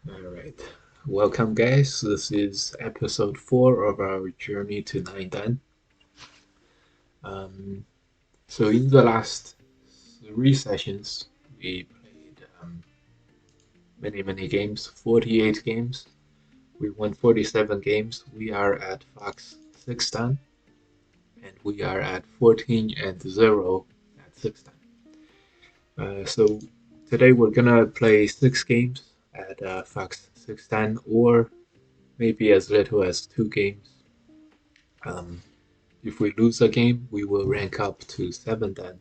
All right. Welcome, guys. This is episode 4 of our journey to 9 Dan. Um, so, in the last 3 sessions, we played many games, 48 games. We won 47 games. We are at Fox 6 Dan, and we are at 14-0 at 6 Dan. So, today we're gonna play 6 games at Fox 6 Dan, or maybe as little as 2 games. Um, if we lose a game, we will rank up to 7 then,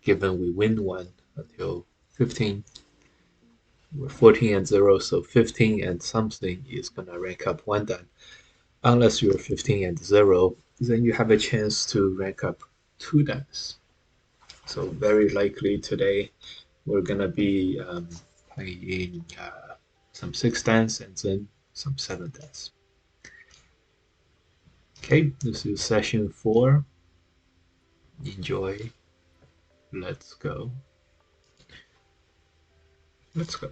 given we win one until 15. We're 14-0, so 15 and something is gonna rank up 1 then. Unless you're 15-0, then you have a chance to rank up 2 dans. So very likely today we're gonna be playing some 6 dans and then some 7 dans. Okay, this is session 4. Enjoy. Let's go. Let's go.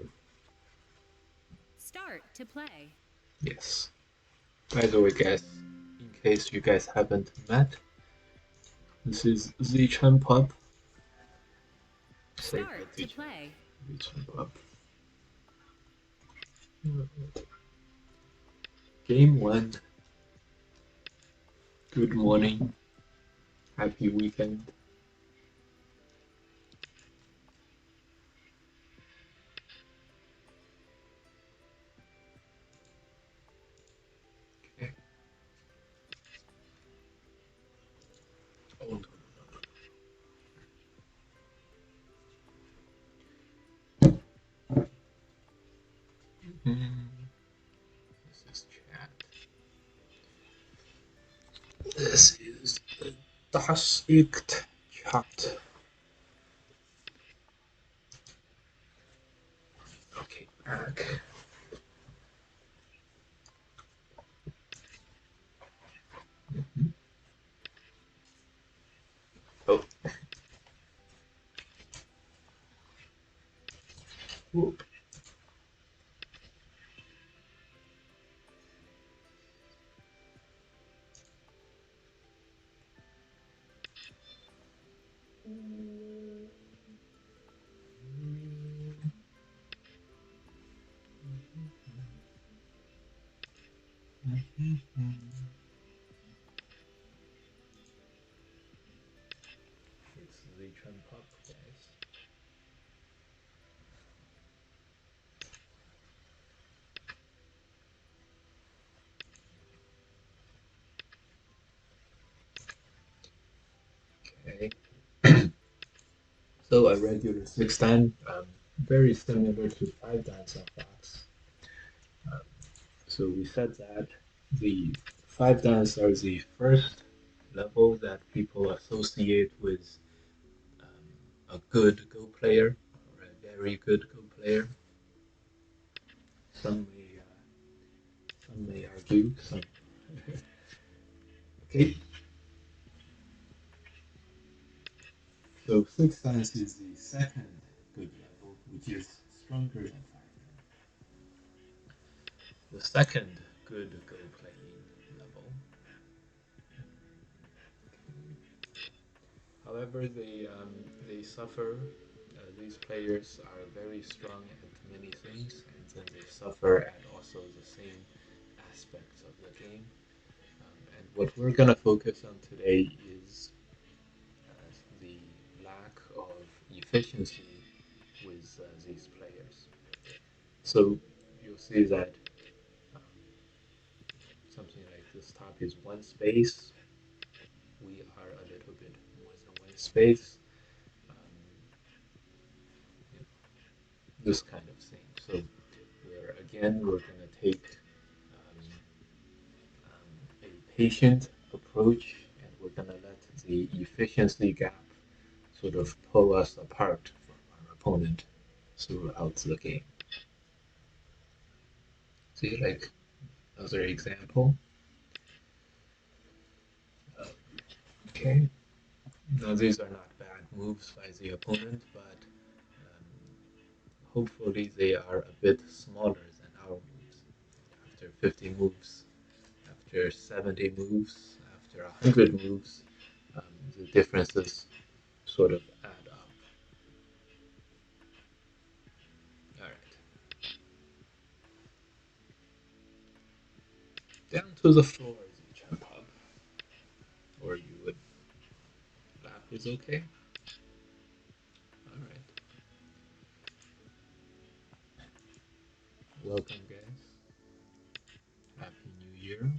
Start to play. Yes. By the way, guys, in case you guys haven't met, this is Zichen Pub. Say hi, Start to Zichen. play. Zichen Pub. Game 1. Good morning. Happy weekend. Okay. Oh, no, no, no. This is chat. This is the Das Icht chat. Okay, back. Oh. Whoop. It's Zichen Pub, guys. Okay. So a regular 6 dan, very similar to 5 dans on Fox. Um, so we said that the 5 dans are the first level that people associate with a good Go player or a very good Go player. Some may, some may argue. Some okay. So 6 dans is the second good level, which is stronger than 5 dan. The second good Go playing level. However, they suffer. These players are very strong at many things, and then they suffer at also the same aspects of the game. And what we're gonna focus on today is the lack of efficiency with these players. So you'll see that um, something like this top is one space. We are a little bit more than one space. Um, this kind of thing. So we're gonna take a patient approach, and we're gonna let the efficiency gap sort of pull us apart from our opponent throughout the game. See, like another example. Uh, okay, now these are not bad moves by the opponent, but hopefully they are a bit smaller than our moves. After 50 moves, after 70 moves, after 100 moves, the differences sort of add up. All right, down to the floor, Zichar Pub, or you would laugh is okay. All right, welcome guys. Happy New Year.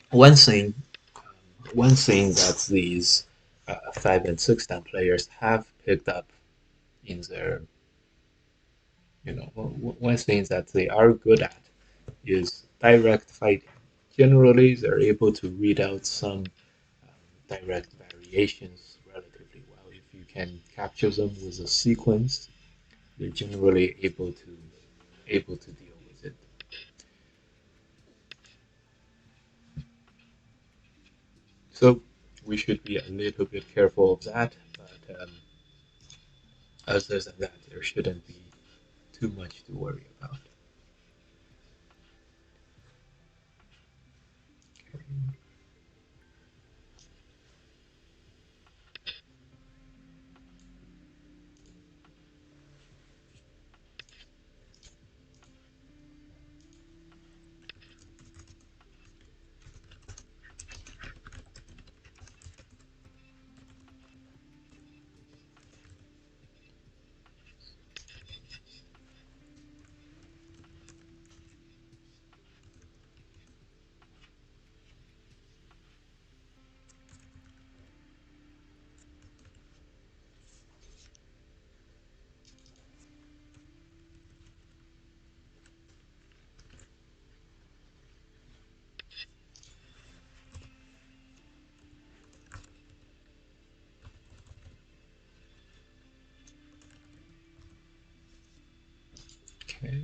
One thing, one thing that these 5 and 6 dan players have picked up in their, one thing that they are good at is direct fighting. Generally, they're able to read out some direct variations relatively well. If you can capture them with a sequence, they're generally able to deal with it. So we should be a little bit careful of that, but other than that, there shouldn't be too much to worry about. Okay.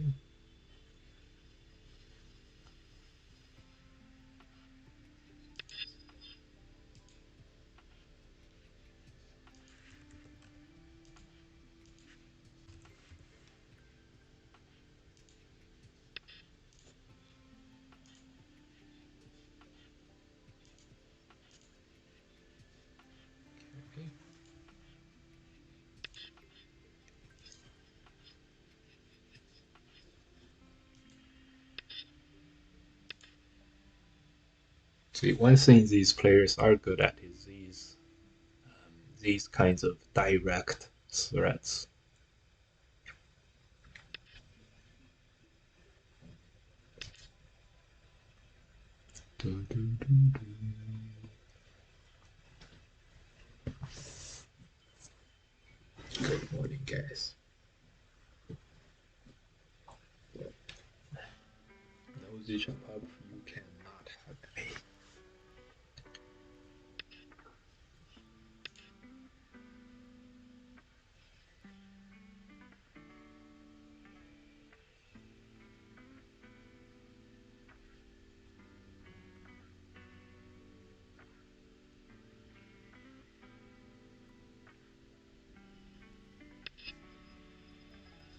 Okay. See, one thing these players are good at is these kinds of direct threats. Good morning, guys. Nosy jump up, you cannot have me.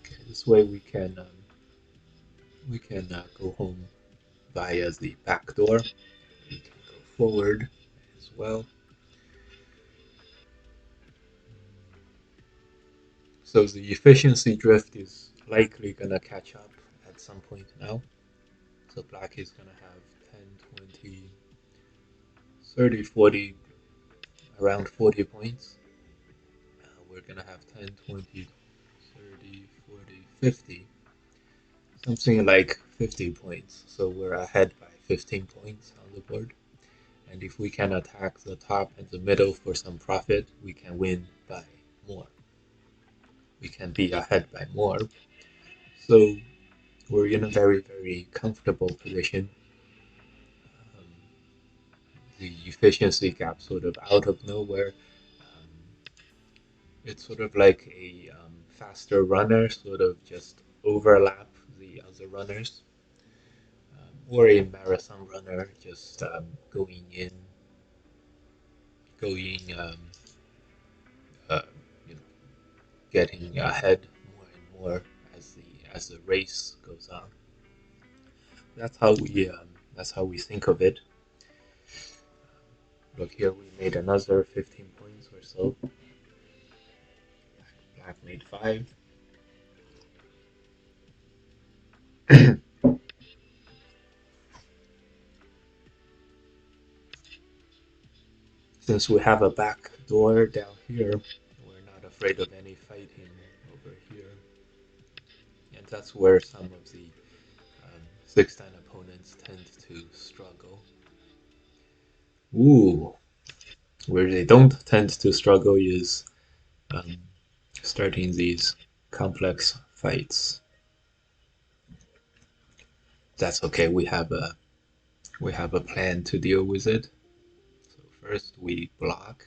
Okay, this way we can go home via the back door. We can go forward as well. So the efficiency drift is likely gonna catch up at some point now. So black is gonna have 10, 20, 30, 40, around 40 points. We're gonna have 10, 20, 30, 40, 50, something like 50 points. So we're ahead by 15 points on the board. And if we can attack the top and the middle for some profit, we can win by more. We can be ahead by more. So we're in a very, very comfortable position. the efficiency gap sort of out of nowhere. It's sort of like a faster runner, sort of just overlap the other runners, or a marathon runner just going in, going, uh, you know, getting ahead more and more as the race goes on. That's how we think of it. Look here, we made another 15 points or so. Black made 5. Since we have a back door down here, we're not afraid of any fighting over here. And that's where some of the 6-10 opponents tend to struggle. Ooh, where they don't tend to struggle is um, starting these complex fights. That's okay. We have a plan to deal with it. So first we block.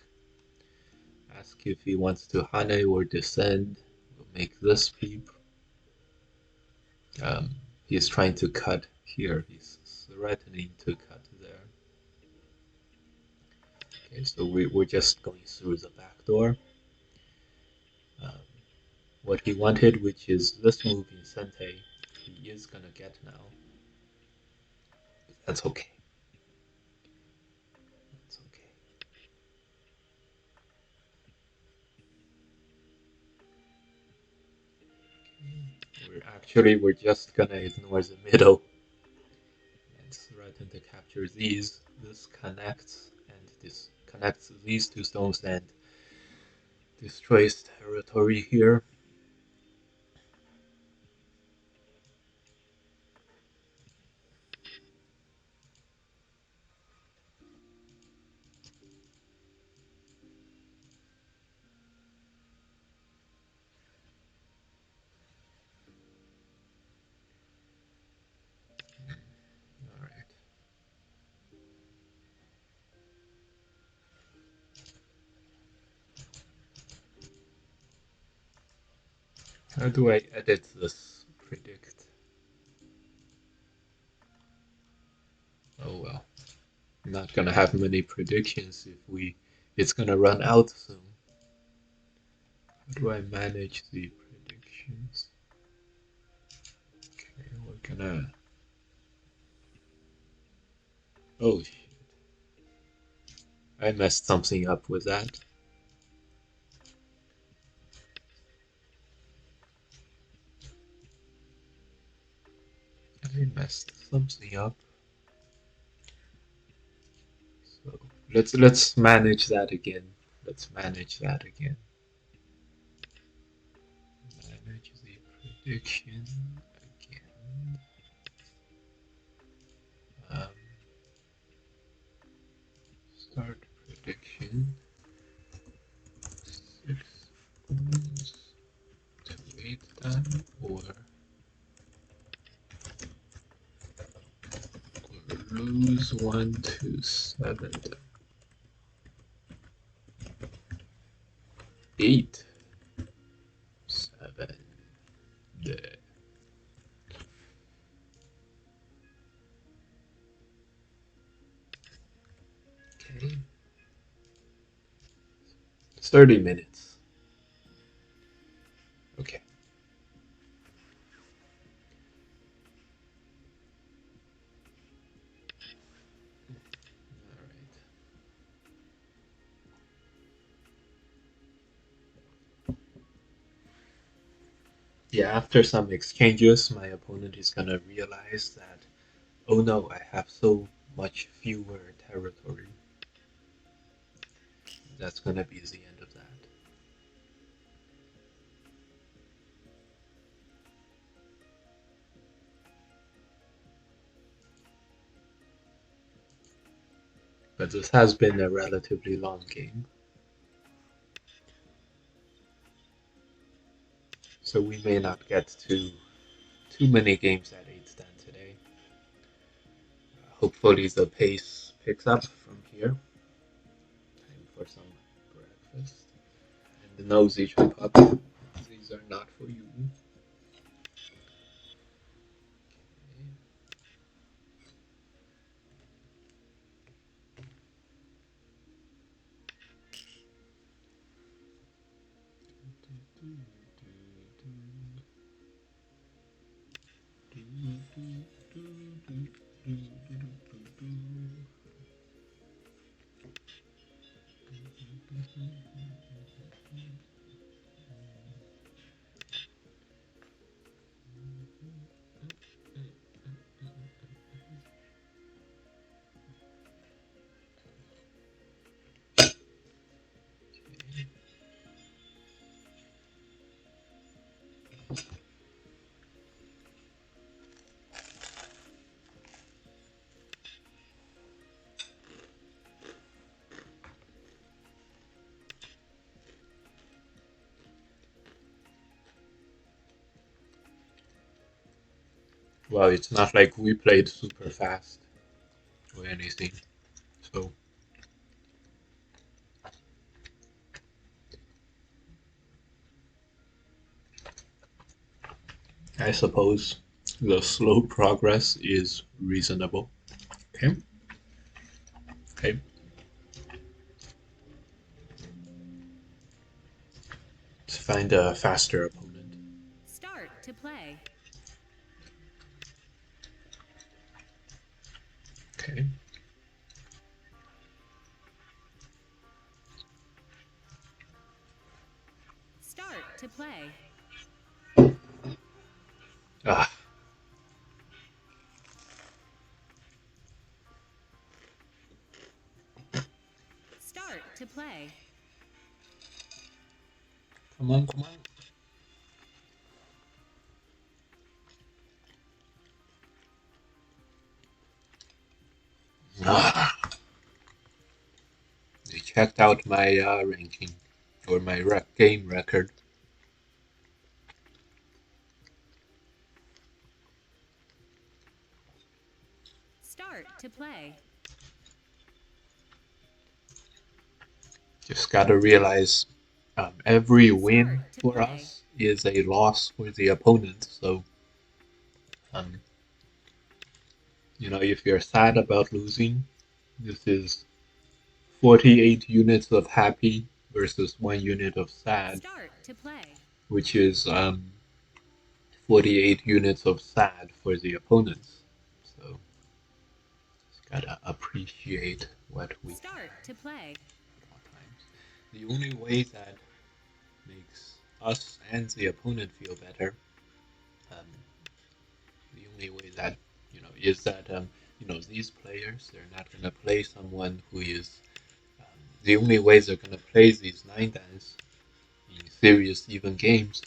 Ask if he wants to hane or descend. We'll make this peep. Um, he's trying to cut here. He's threatening to cut there. Okay, so we're just going through the back door. Um, what he wanted, which is this move in Sente, he is gonna get now. That's okay. That's okay. We're just gonna ignore the middle and threaten to capture these. This connects and this connects these two stones and destroys territory here. Alright. How do I edit this predict? Oh well. I'm not gonna have many predictions if it's gonna run out soon. How do I manage the predictions? Okay, we're gonna. Oh shit. I messed something up with that. I messed something up. So let's manage that again. Let's manage that again. Manage the prediction again. Um, start prediction. 6 wins to 8 done or lose 1 to 7 done. 8 7 there. Okay. 30 minutes. Okay. Alright. Yeah, after some exchanges, my opponent is gonna realize that, oh no, I have so much fewer territory. That's gonna be the end of that. But this has been a relatively long game. So we may not get to too many games at 8 stand today. Hopefully the pace picks up from here. here. Time for some breakfast. And the nosy pup. These are not for you. Well, it's not like we played super fast or anything, so I suppose the slow progress is reasonable. Okay, okay. Let's find a faster opponent. Start to play. Okay. Start to play. Ah, Start to play. come on, come on. Ah, they checked out my ranking or my game record. Start to play. Just gotta realize every win Start to for play. us is a loss for the opponent. So, um, if you're sad about losing, this is 48 units of happy versus 1 unit of sad, Start to play. which is 48 units of sad for the opponents. So, just gotta appreciate what we Start have to play. at all times. The only way that makes us and the opponent feel better. Um, the only way that is that these players, they're not gonna play someone who is. The only way they're gonna play these 9 dans in serious even games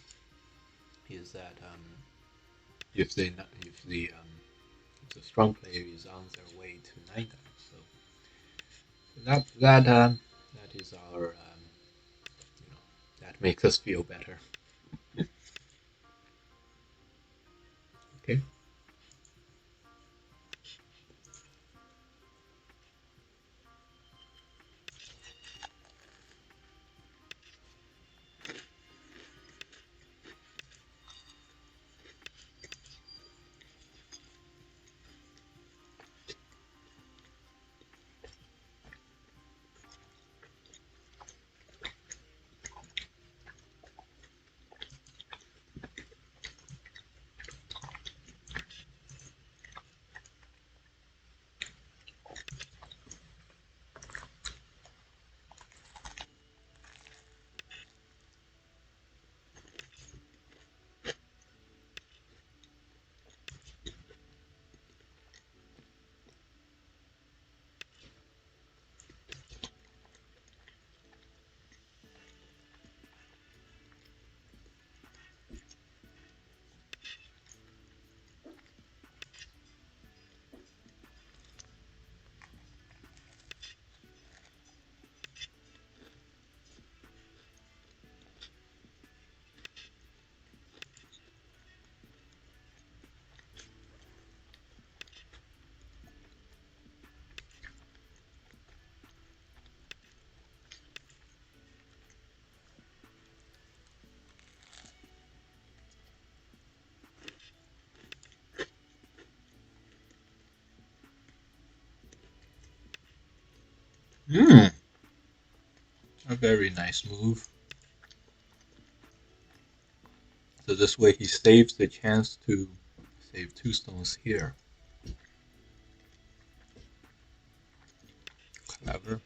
is that if the strong player is on their way to 9 dans. So that is our that makes us feel better. Okay. Hmm, a very nice move. So this way he saves the chance to save 2 stones here. Clever.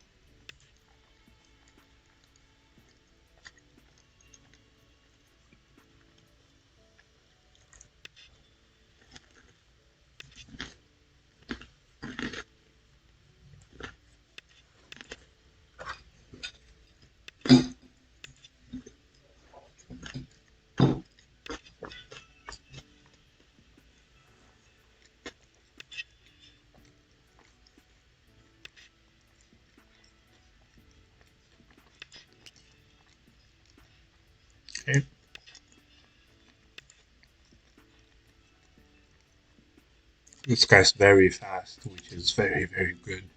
Okay. This guy's very fast, which is very, very good.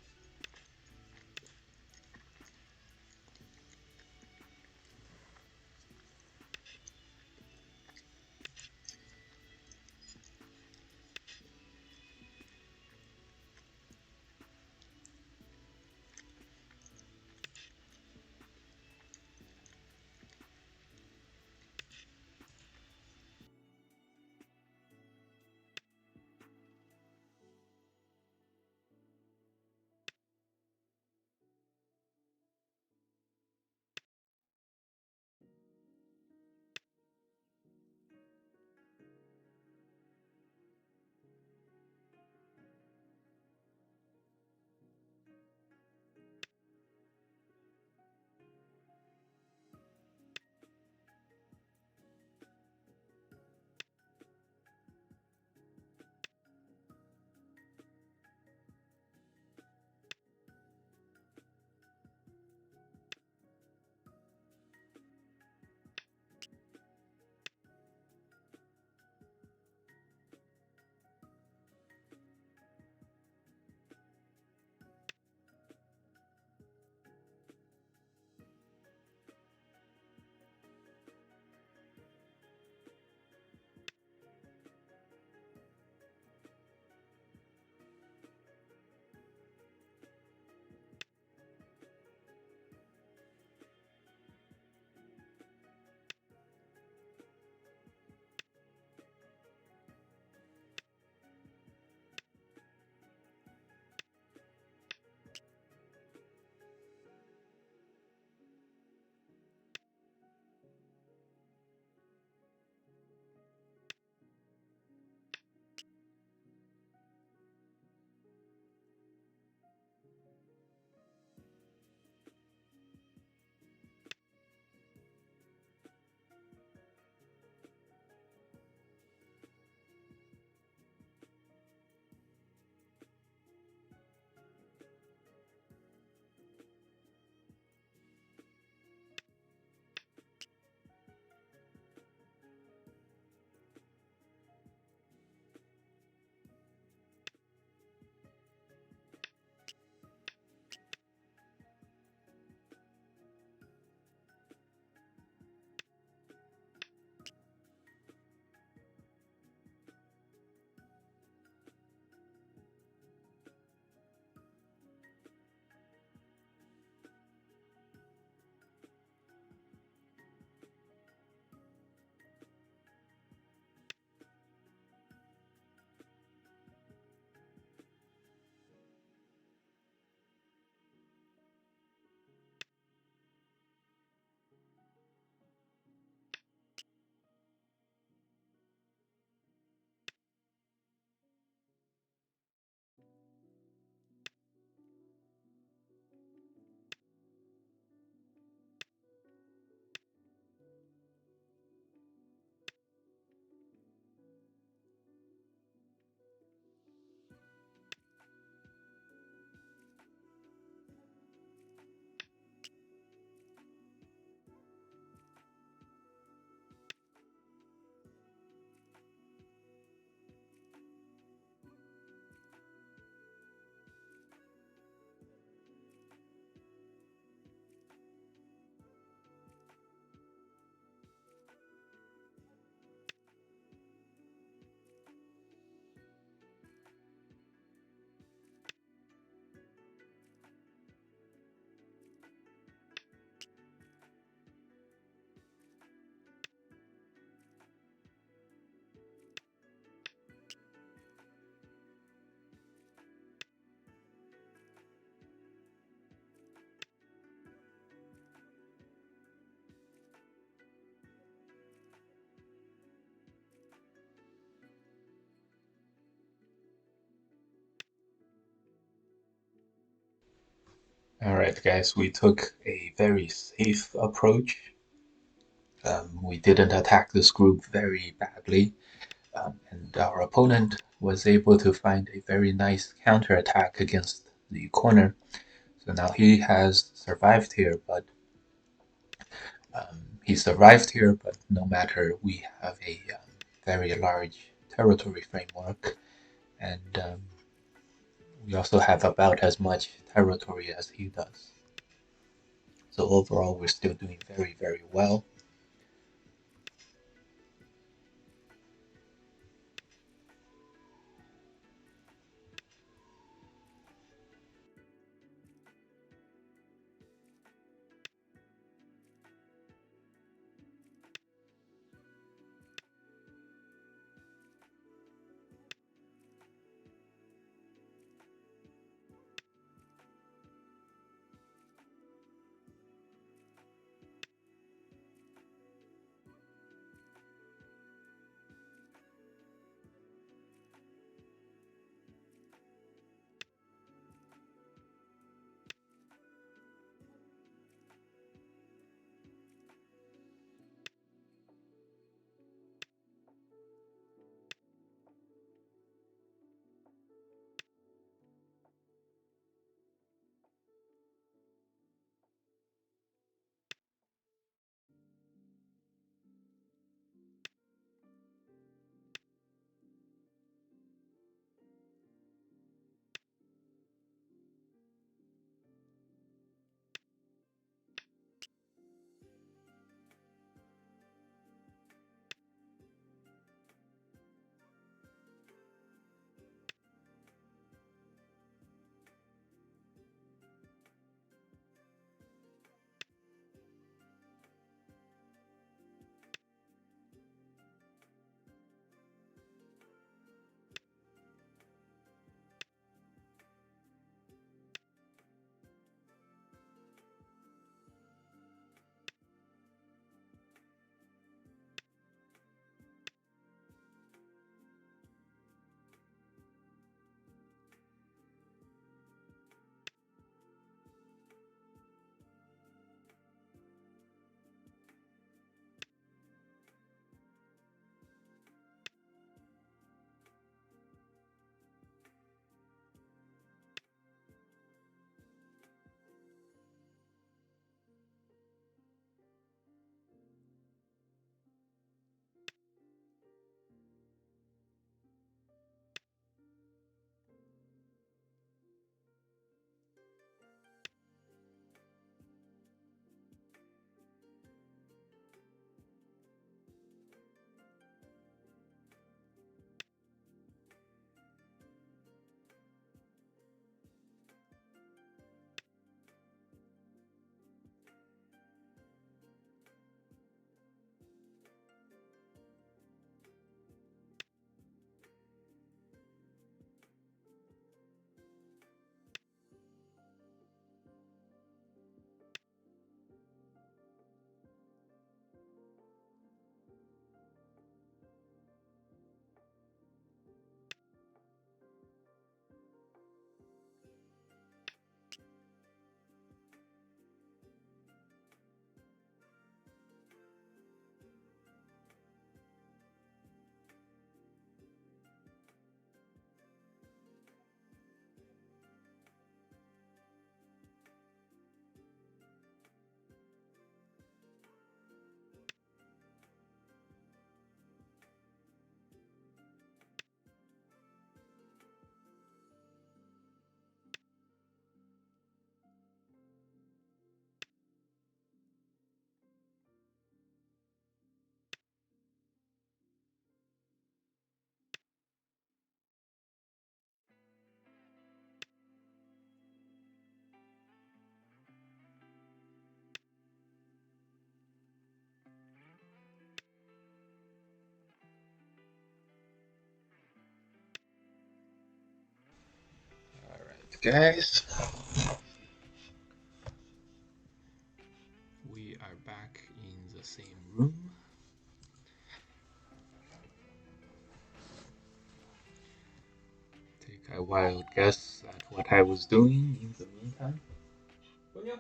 Alright, guys, we took a very safe approach. We didn't attack this group very badly, and our opponent was able to find a very nice counterattack against the corner. So now he has survived here, but he survived here, but no matter, we have a very large territory framework, and we also have about as much territory as he does. So overall, we're still doing very, very well. Alright, guys, we are back in the same room. Take a wild guess at what I was doing in the meantime. The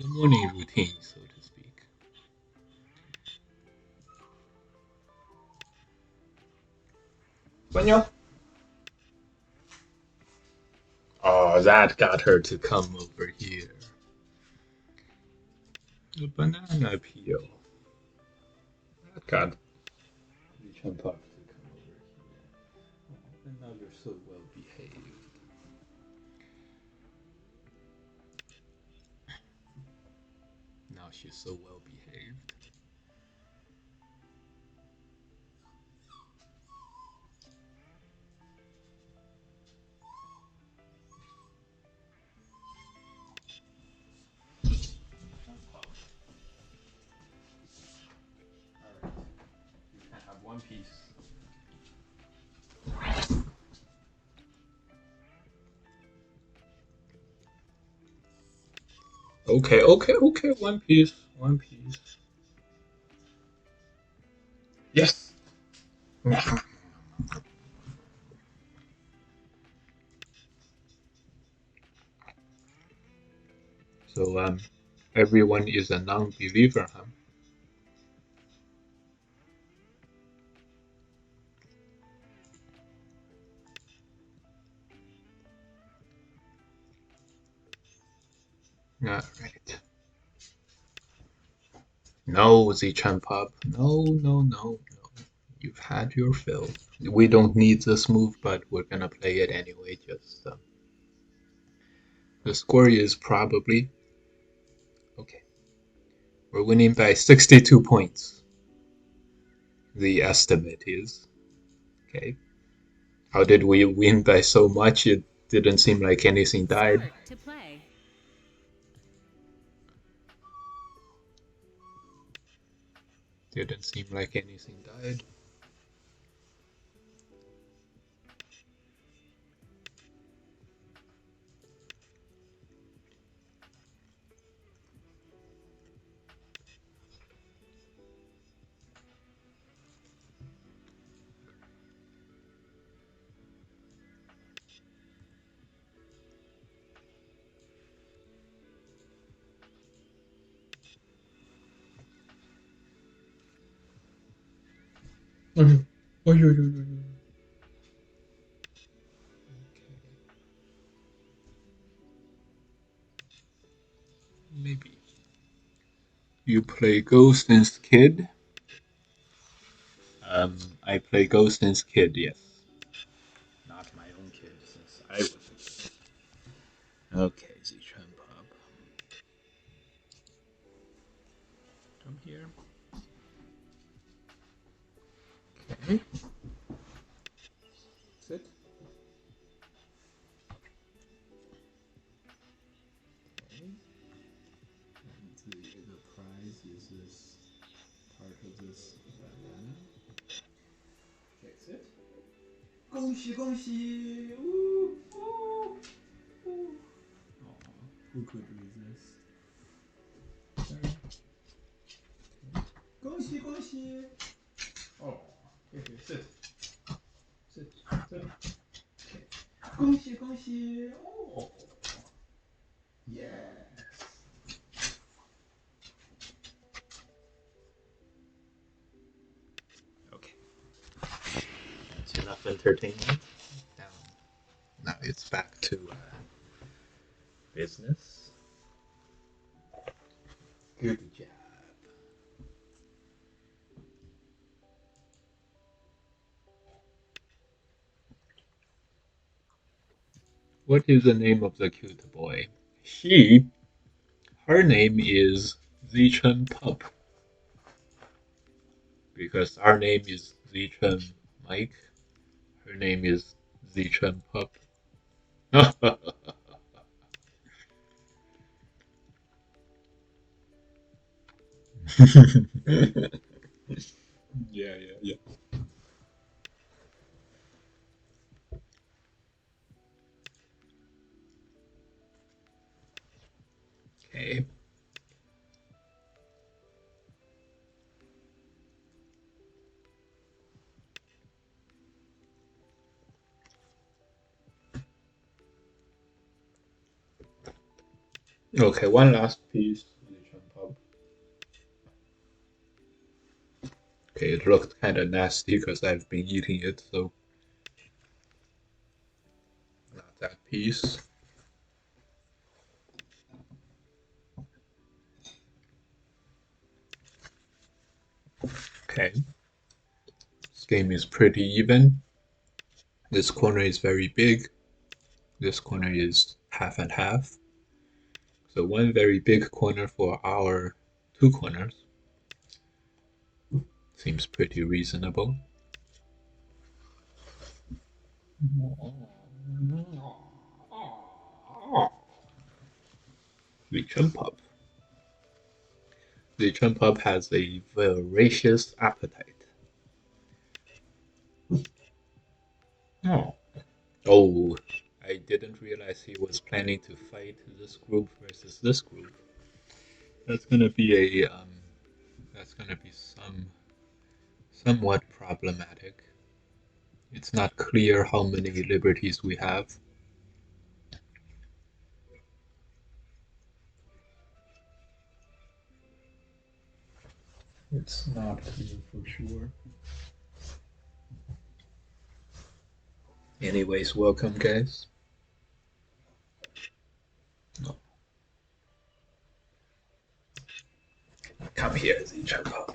morning routine, so to speak. Oh, that got her to come over here. The banana peel. That got the chump up to come over here. Oh, and now you're so well behaved. Now she's so well behaved. Alright, you can have one piece. Okay, one piece, one piece. Yes! So, everyone is a non-believer, huh? Alright. No, Zichan Pop. No, no, no, no. You've had your fill. We don't need this move, but we're gonna play it anyway. Just the score is probably okay. We're winning by 62 points. The estimate is okay. How did we win by so much? It didn't seem like anything died. Start to play. Didn't seem like anything died. Okay. Maybe. You play Ghost and Kid? I play Ghost and Kid, yes. Not my own kid, since I was a kid. Okay, Zitran Pub. Come here. Okay. Sit. Okay. And the prize is this part of this banana. Fix it. 恭喜恭喜! Ooh, ooh, ooh. Aw, who could resist? Sorry. Okay. 恭喜恭喜! Oh, here, sit. Sit, sit. Okay. 恭喜恭喜! Oh, yes. Okay. That's enough entertainment. Now it's back to business. Good job. What is the name of the cute boy? Her name is Zichen Pup. Because our name is Zichen Mike. Her name is Zichen Pup. Yeah. Okay. Okay, one last piece. Okay, it looked kind of nasty because I've been eating it, so not that piece. Okay, this game is pretty even. This corner is very big. This corner is half and half. So one very big corner for our two corners. Seems pretty reasonable. The jump up. The jump up has a voracious appetite. Oh. Oh, I didn't realize he was planning to fight this group versus this group. That's gonna be a that's gonna be somewhat problematic. It's not clear how many liberties we have. It's not clear for sure. Anyways, welcome guys. No. Come here, Zichako.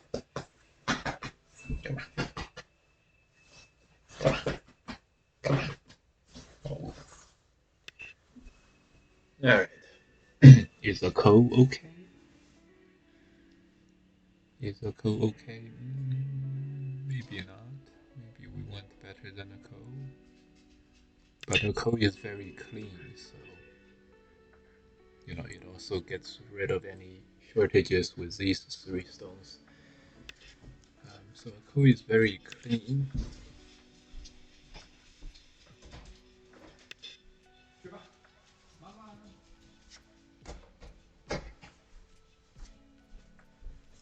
Come on. Come on. Come on. Oh. Alright. Is the co okay? Is the co okay? Maybe not. Maybe we went better than a co. But a co is very clean, so it also gets rid of any shortages with these three stones. So a co is very clean.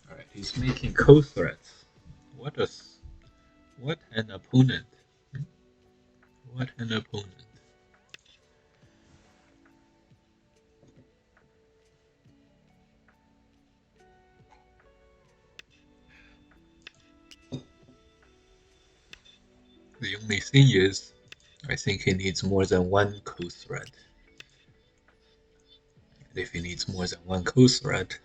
Alright, he's making co threats. What an opponent. What an opponent. The only thing is, I think he needs more than one co thread. And if he needs more than one co thread,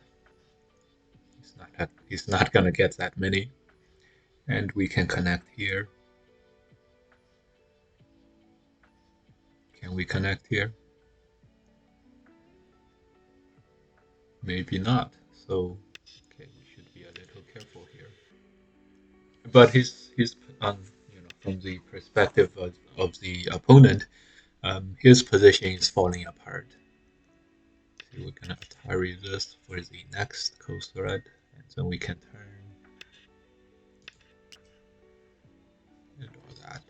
he's not gonna get that many. And we can connect here. Can we connect here? Maybe not. So, okay, we should be a little careful here. But he's from the perspective of the opponent, his position is falling apart. So we're gonna Atari this for the next coast thread, and then we can turn and all that.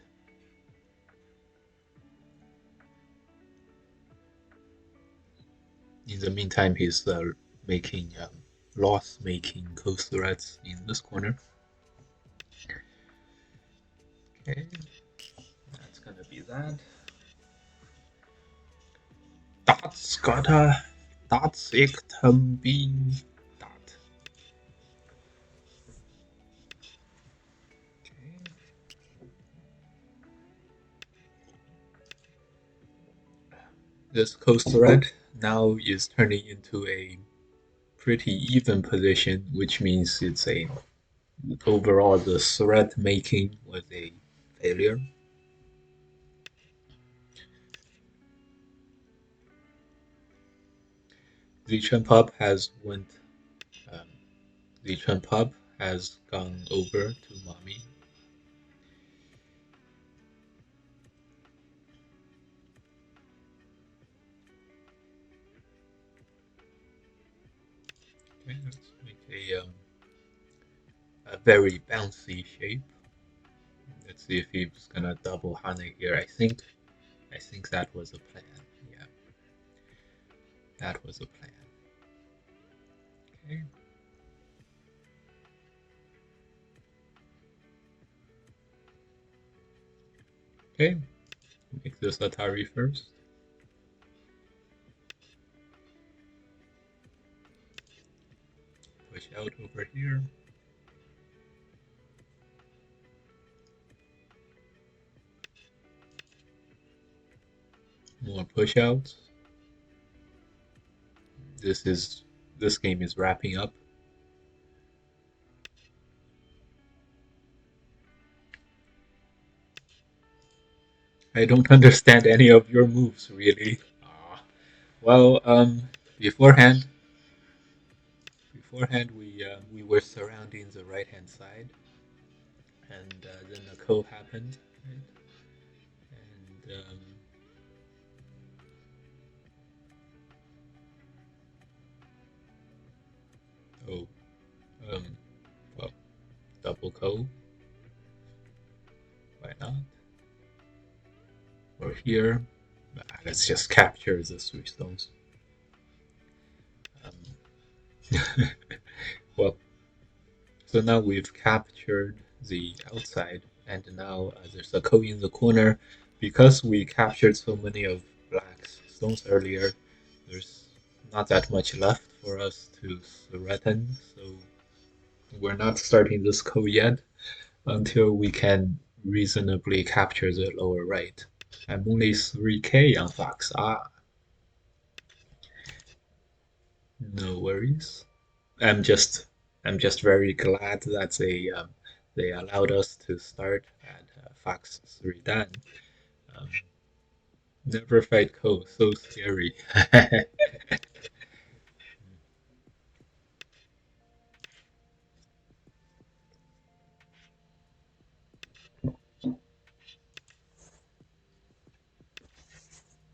In the meantime, he's making loss-making coast threads in this corner. Okay, that's gonna be that. That's echt een bean. Dat. Okay. This coast thread now is turning into a pretty even position, which means it's a overall the thread making was a failure. The Chen Pub has um, the Chen Pub has gone over to mommy. Okay, let's make a very bouncy shape. Let's see if he's gonna double Hane here. I think that was a plan. Yeah, that was a plan. Okay. Okay. Make this Atari first. over here. More push outs. This game is wrapping up. I don't understand any of your moves really. Well, beforehand, we were surrounding the right hand side, and then the co happened, right? And oh, um, well, double co. Why not? Or here, let's just capture the 3 stones. Well, so now we've captured the outside, and now there's a co in the corner. Because we captured so many of black's stones earlier, there's not that much left for us to threaten, so we're not starting this co yet until we can reasonably capture the lower right. I'm only 3k on Fox. No worries. I'm just I'm just very glad that they allowed us to start at Fox 3 Dan. Um, Never fight Ko, so scary.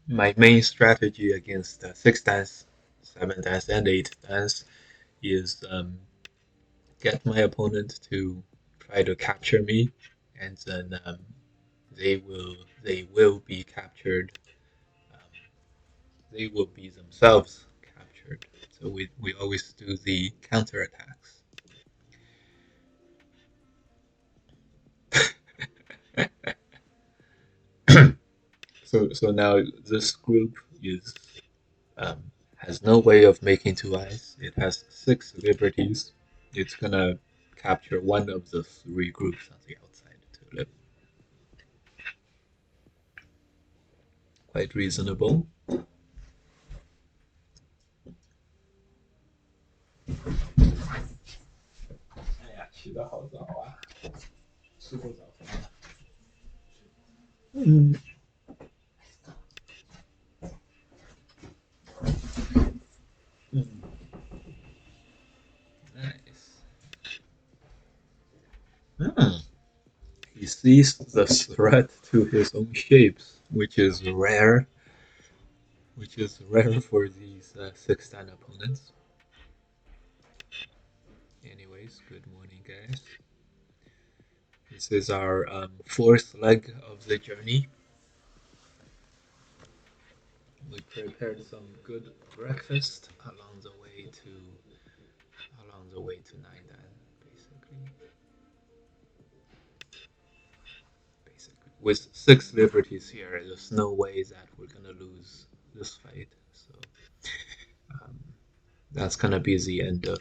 My main strategy against 6 Dans, 7 Dans, and 8 Dans is get my opponent to try to capture me, and then they will be captured. Um, they will be themselves captured. So we always do the counterattacks. So now this group is has no way of making 2 eyes. It has 6 liberties. It's gonna capture one of the 3 groups on the outside to live. Quite reasonable. 哎呀，起得好早啊，吃过早饭了。嗯。Nice. Hmm. He sees the threat to his own shapes, which is rare. Which is rare for these 6 Dan opponents. Anyways, good morning, guys. This is our 4th leg of the journey. We prepared some good breakfast along the way to 9 Dan, basically. With 6 liberties here, there's no way that we're gonna lose this fight. So um, that's gonna be the end of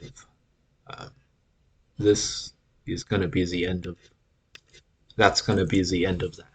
this. Is gonna be the end of. That's gonna be the end of that.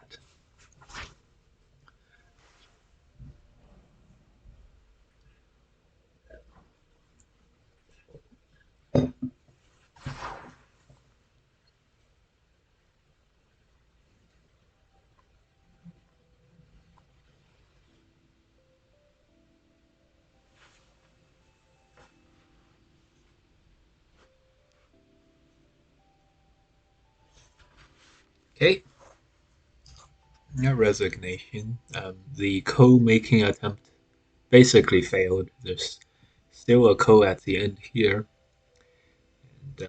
Okay. No resignation. The co-making attempt basically failed. There's still a co at the end here,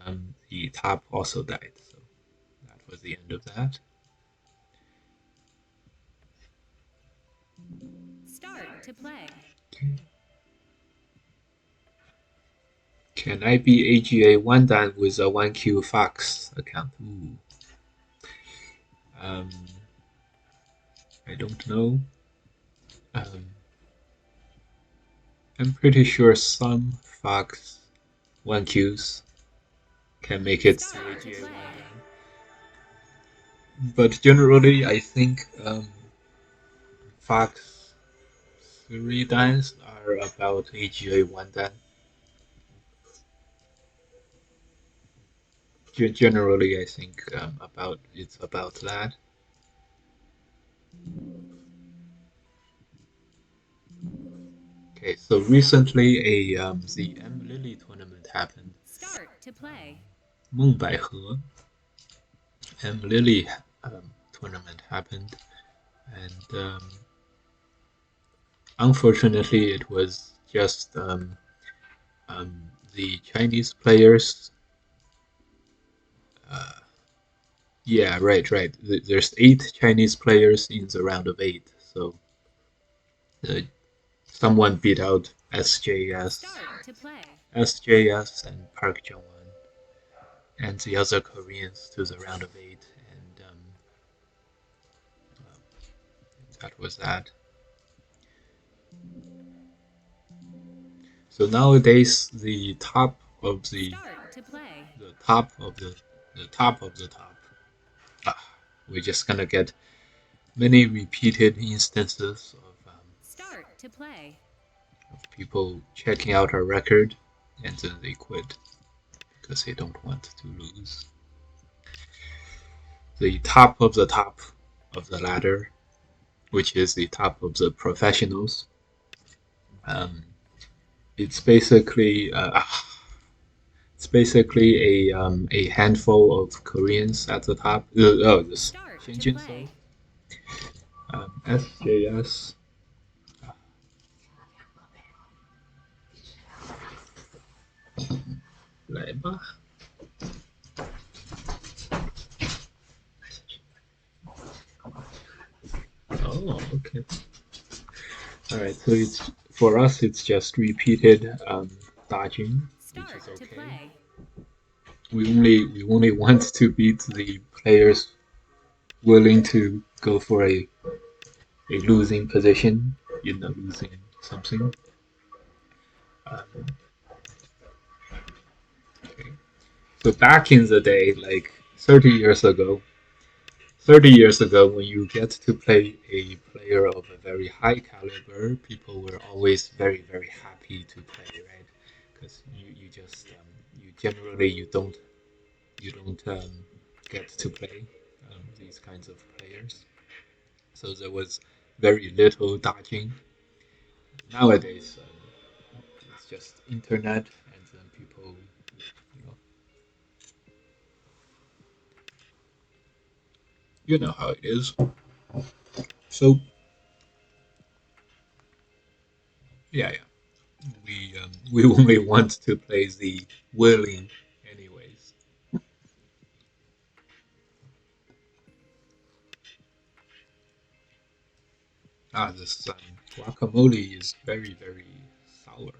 and the top also died. So that was the end of that. Start to play. Can I be AGA 1 Dan with a 1Q Fox account? Ooh. I don't know. I'm pretty sure some Fox 1Qs can make it to AGA 1 dan. But generally, I think Fox 3 dans are about AGA 1 dan. Generally, I think it's about that. Okay, so recently the M Lily tournament happened. Start to play. 孟百合 M Lily tournament happened, and unfortunately, it was just the Chinese players. Yeah, right. There's 8 Chinese players in the round of 8, so uh, someone beat out SJS, Start to play. SJS and Park Jungwon, and the other Koreans to the round of 8, and that was that. So nowadays, the top of the Start to play. the top of the top of the top. We're just gonna get many repeated instances Start to play. of people checking out our record and then they quit because they don't want to lose. The top of the ladder, which is the top of the professionals. It's basically a handful of Koreans at the top. This Start to Shinjin play. SJS. 来吧。Oh, okay. All right. So it's for us. It's just repeated dodging, which Start is to okay. play. We only want to beat the players willing to go for a losing position, losing something. Okay. So back in the day, like 30 years ago, 30 years ago, when you get to play a player of a very high caliber, people were always very, very happy to play, right? Because you just you generally you don't get to play these kinds of players. So there was very little dodging. Nowadays, it's just internet, and then people, you know, you know how it is. So yeah, we only want to play the willing, anyways. This guacamole is very, very sour.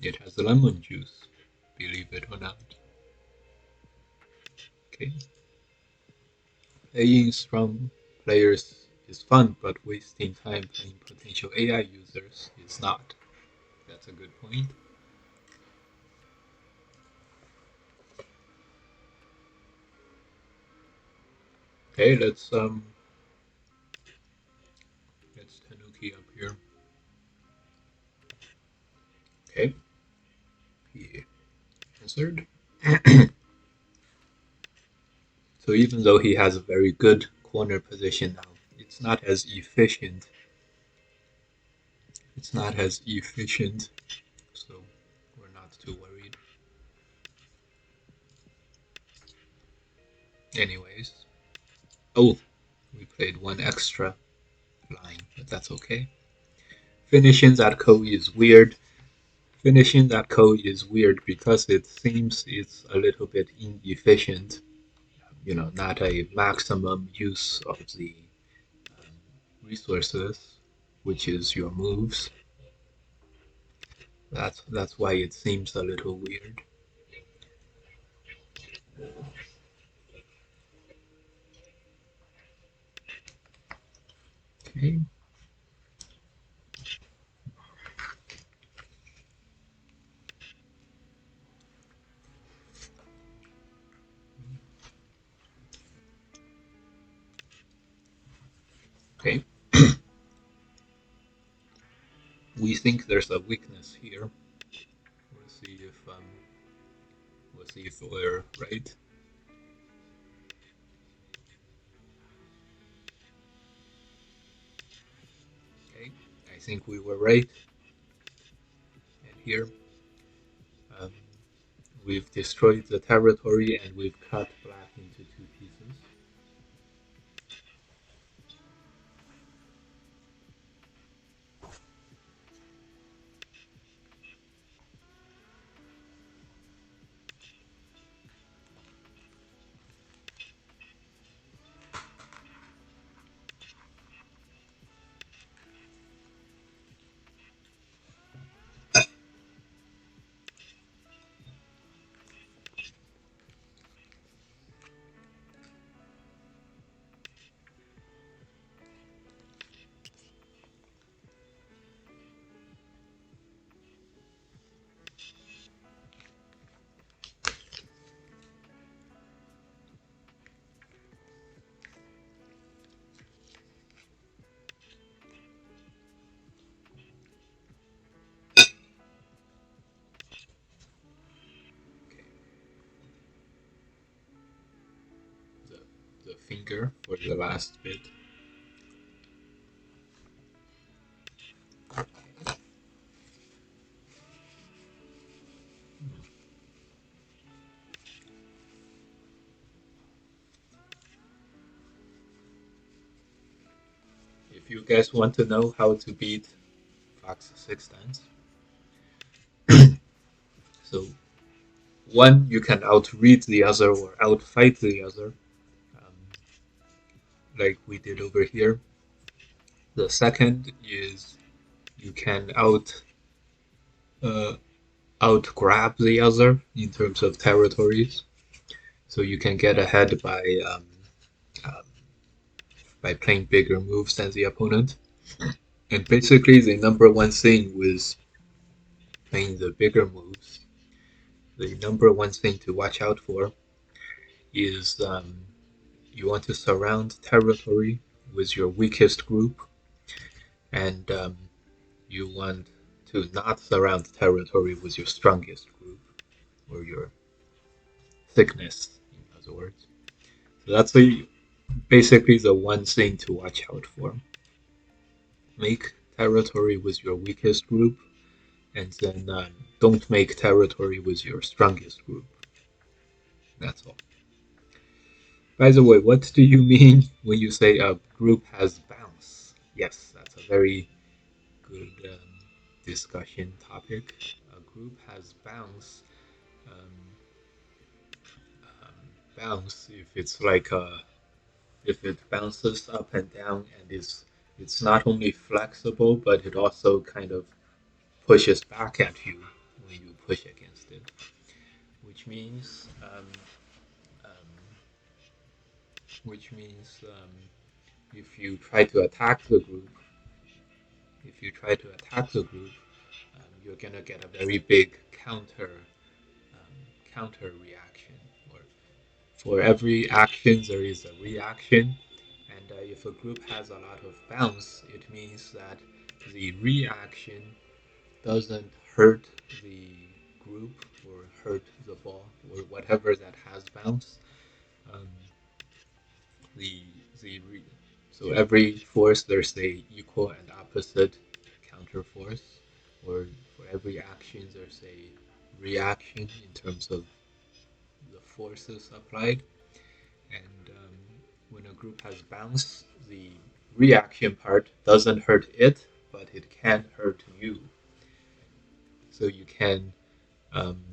It has lemon juice, believe it or not. Okay. Playing strong players is fun, but wasting time playing potential AI users is not. That's a good point. Okay, let's Tanuki up here. Okay, he answered. So even though he has a very good corner position now, it's not as efficient. It's not as efficient, so we're not too worried. Anyways, oh, we played one extra line, but that's okay. Finishing that code is weird. Finishing that code is weird because it seems it's a little bit inefficient. Not a maximum use of the resources, which is your moves. That's why it seems a little weird. Okay. Okay. We think there's a weakness here. We'll see if we're right. Okay, I think we were right. And here, um, we've destroyed the territory and we've cut black into two pieces. Okay, the finger for the last bit. If you guys want to know how to beat Fox 6 times, so one, you can outread the other or outfight the other, um, like we did over here. The second is you can uh, out grab the other in terms of territories, so you can get ahead um, by playing bigger moves than the opponent. And basically, the number one thing with playing the bigger moves, the number one thing to watch out for is you want to surround territory with your weakest group, and you want to not surround territory with your strongest group or your thickness, in other words. So that's basically the one thing to watch out for. Make territory with your weakest group, and then don't make territory with your strongest group. That's all. By the way, what do you mean when you say a group has bounce? Yes, that's a very good discussion topic. A group has bounce. Um, Bounce if it's like if it bounces up and down and it's not only flexible but it also kind of pushes back at you when you push against it, which means um, if you try to attack the group, if you try to attack the group, you're gonna get a very big counter reaction. Or for every action, there is a reaction, and if a group has a lot of bounce, it means that the reaction doesn't hurt the group or hurt the ball or whatever that has bounce. Um, the the re- so every force there's a equal and opposite counter force, or for every action there's a reaction in terms of the forces applied. And when a group has bounce, the reaction part doesn't hurt it, but it can hurt you. So you can um,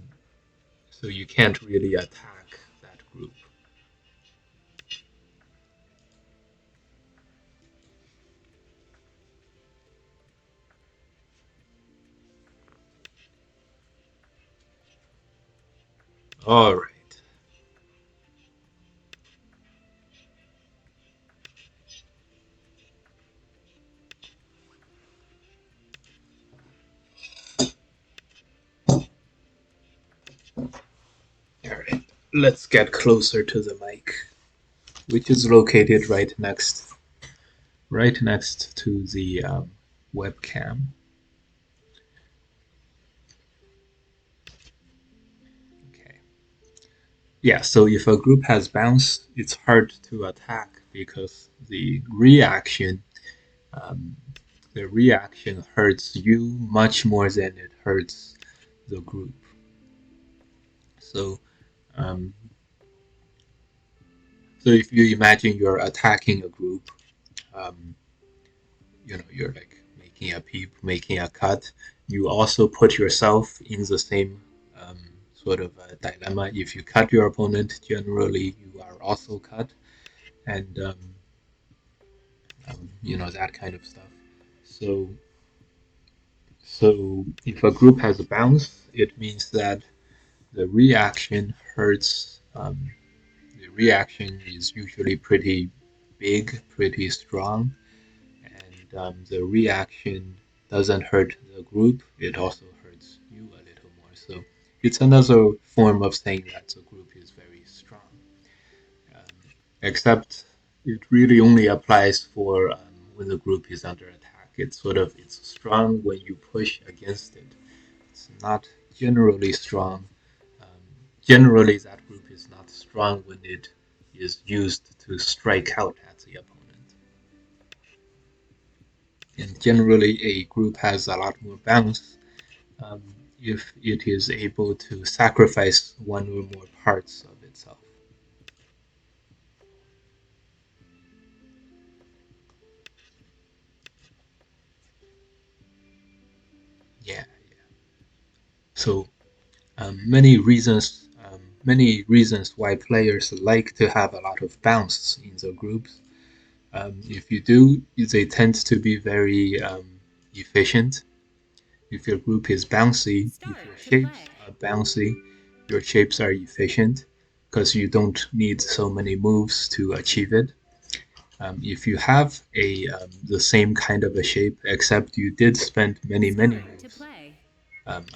so you can't really attack that group. All right. All right. Let's get closer to the mic, which is located right next right next to the webcam. Okay. Yeah, so if a group has bounce, it's hard to attack because um, the reaction hurts you much more than it hurts the group. So, um, so if you imagine you're attacking a group, um, you're like making a peep, making a cut. You also put yourself in the same um, sort of dilemma. If you cut your opponent, generally you are also cut, and that kind of stuff. So, so if a group has a bounce, it means that the reaction hurts. The reaction is usually pretty big, pretty strong, and the reaction doesn't hurt the group, it also hurts you a little more. So it's another form of saying that the group is very strong. Except it really only applies for when the group is under attack. It's strong when you push against it. It's not generally strong. Um, Generally, that group is not strong when it is used to strike out at the opponent. And generally, a group has a lot more bounce um, if it is able to sacrifice one or more parts of itself. Yeah. So many reasons why players like to have a lot of bounce in their groups. If you do, they tend to be very efficient. If your group is bouncy, if your Start to shapes play. are bouncy, your shapes are efficient because you don't need so many moves to achieve it. If you have the same kind of a shape, except you did spend many Start to moves play. um,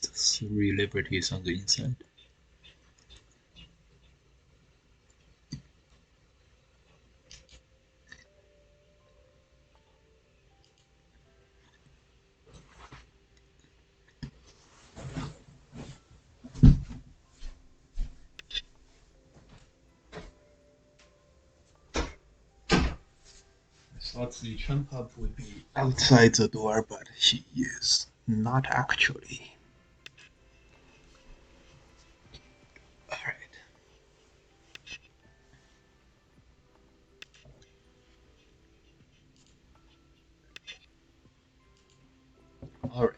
three liberties on the inside. I thought the Trump Hub would be outside the door, but he is not actually. All right. All right.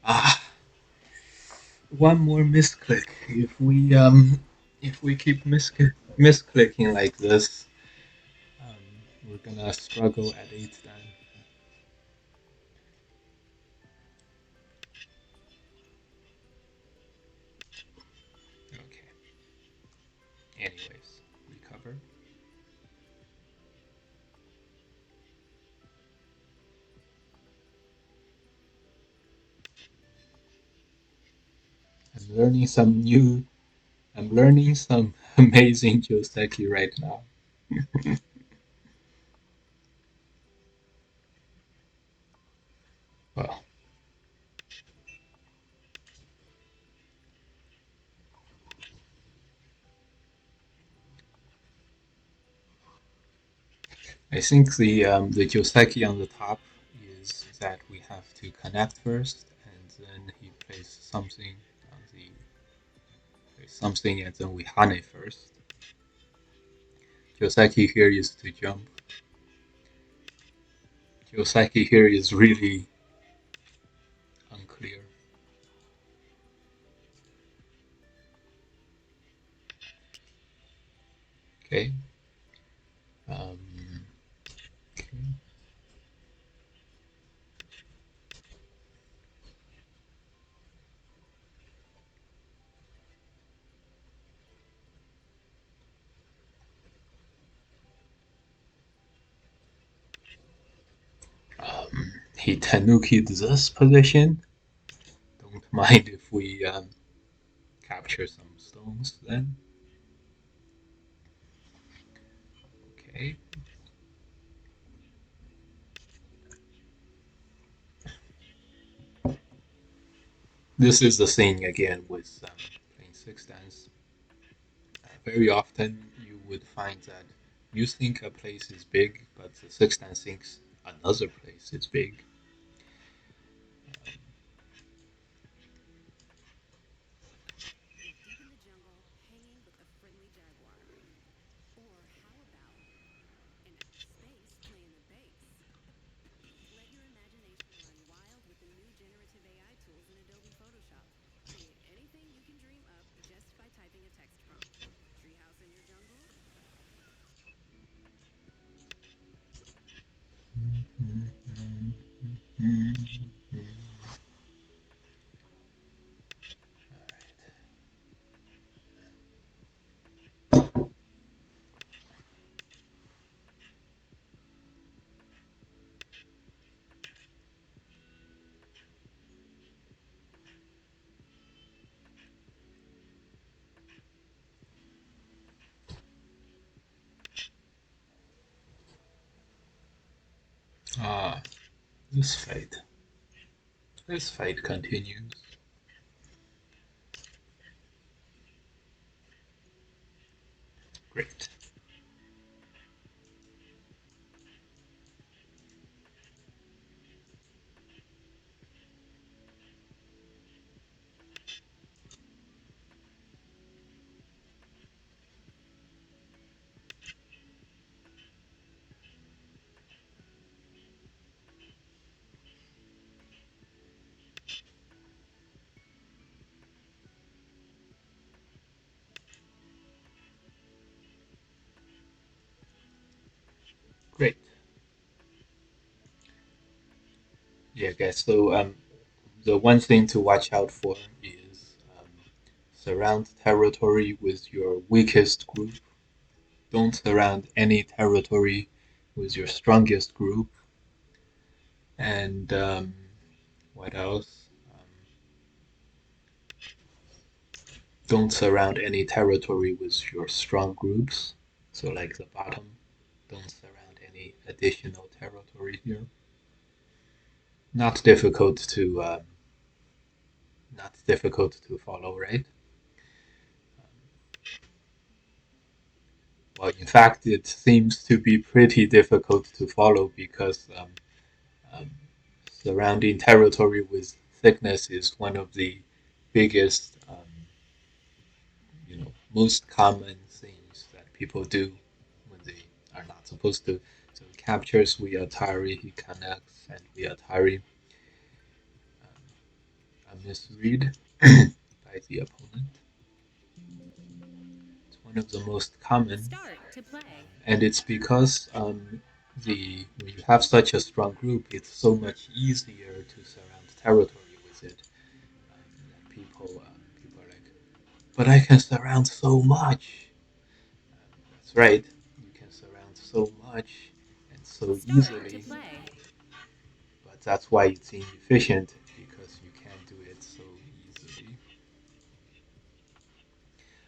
Ah, one more misclick. If we keep misclicking like this, we're gonna struggle at 8 then. Okay. Anyways, recover. I'm learning some new. I'm learning some amazing Joseki right now. Well, I think the Joseki on the top is that we have to connect first, and then he plays something on the plays something, and then we Hane first. Joseki here is to jump. Joseki here is really unclear. Okay. Um, okay. He Tanuki'd this position. Don't mind if we capture some stones then. Okay. This is the thing again with playing six dance. Very often you would find that you think a place is big, but the six dance thinks another place is big. Deep in the jungle, hanging with a friendly jaguar. Or how about in outer space playing the bass? Let your imagination run wild with the new generative AI tools in Adobe Photoshop. Create anything you can dream up just by typing a text prompt. Treehouse in your jungle? Ah, this fight. This fight continues. Great. Great. Yeah, guys. So the one thing to watch out for is surround territory with your weakest group. Don't surround any territory with your strongest group. And what else? Don't surround any territory with your strong groups. So, like the bottom, don't surround any additional territory here. Not difficult to not difficult to follow, right? Well, in fact, it seems to be pretty difficult to follow because um, surrounding territory with thickness is one of the biggest, most common things that people do when they are not supposed to. So he captures we Atari, he connects, and we Atari a misread. by the opponent. It's one of the most common, Start to play. and it's because the when you have such a strong group, it's so much easier to surround territory with it. People are like, but I can surround so much. That's right, you can surround so much and so Start to easily, play. but that's why it's inefficient because you can't do it so easily.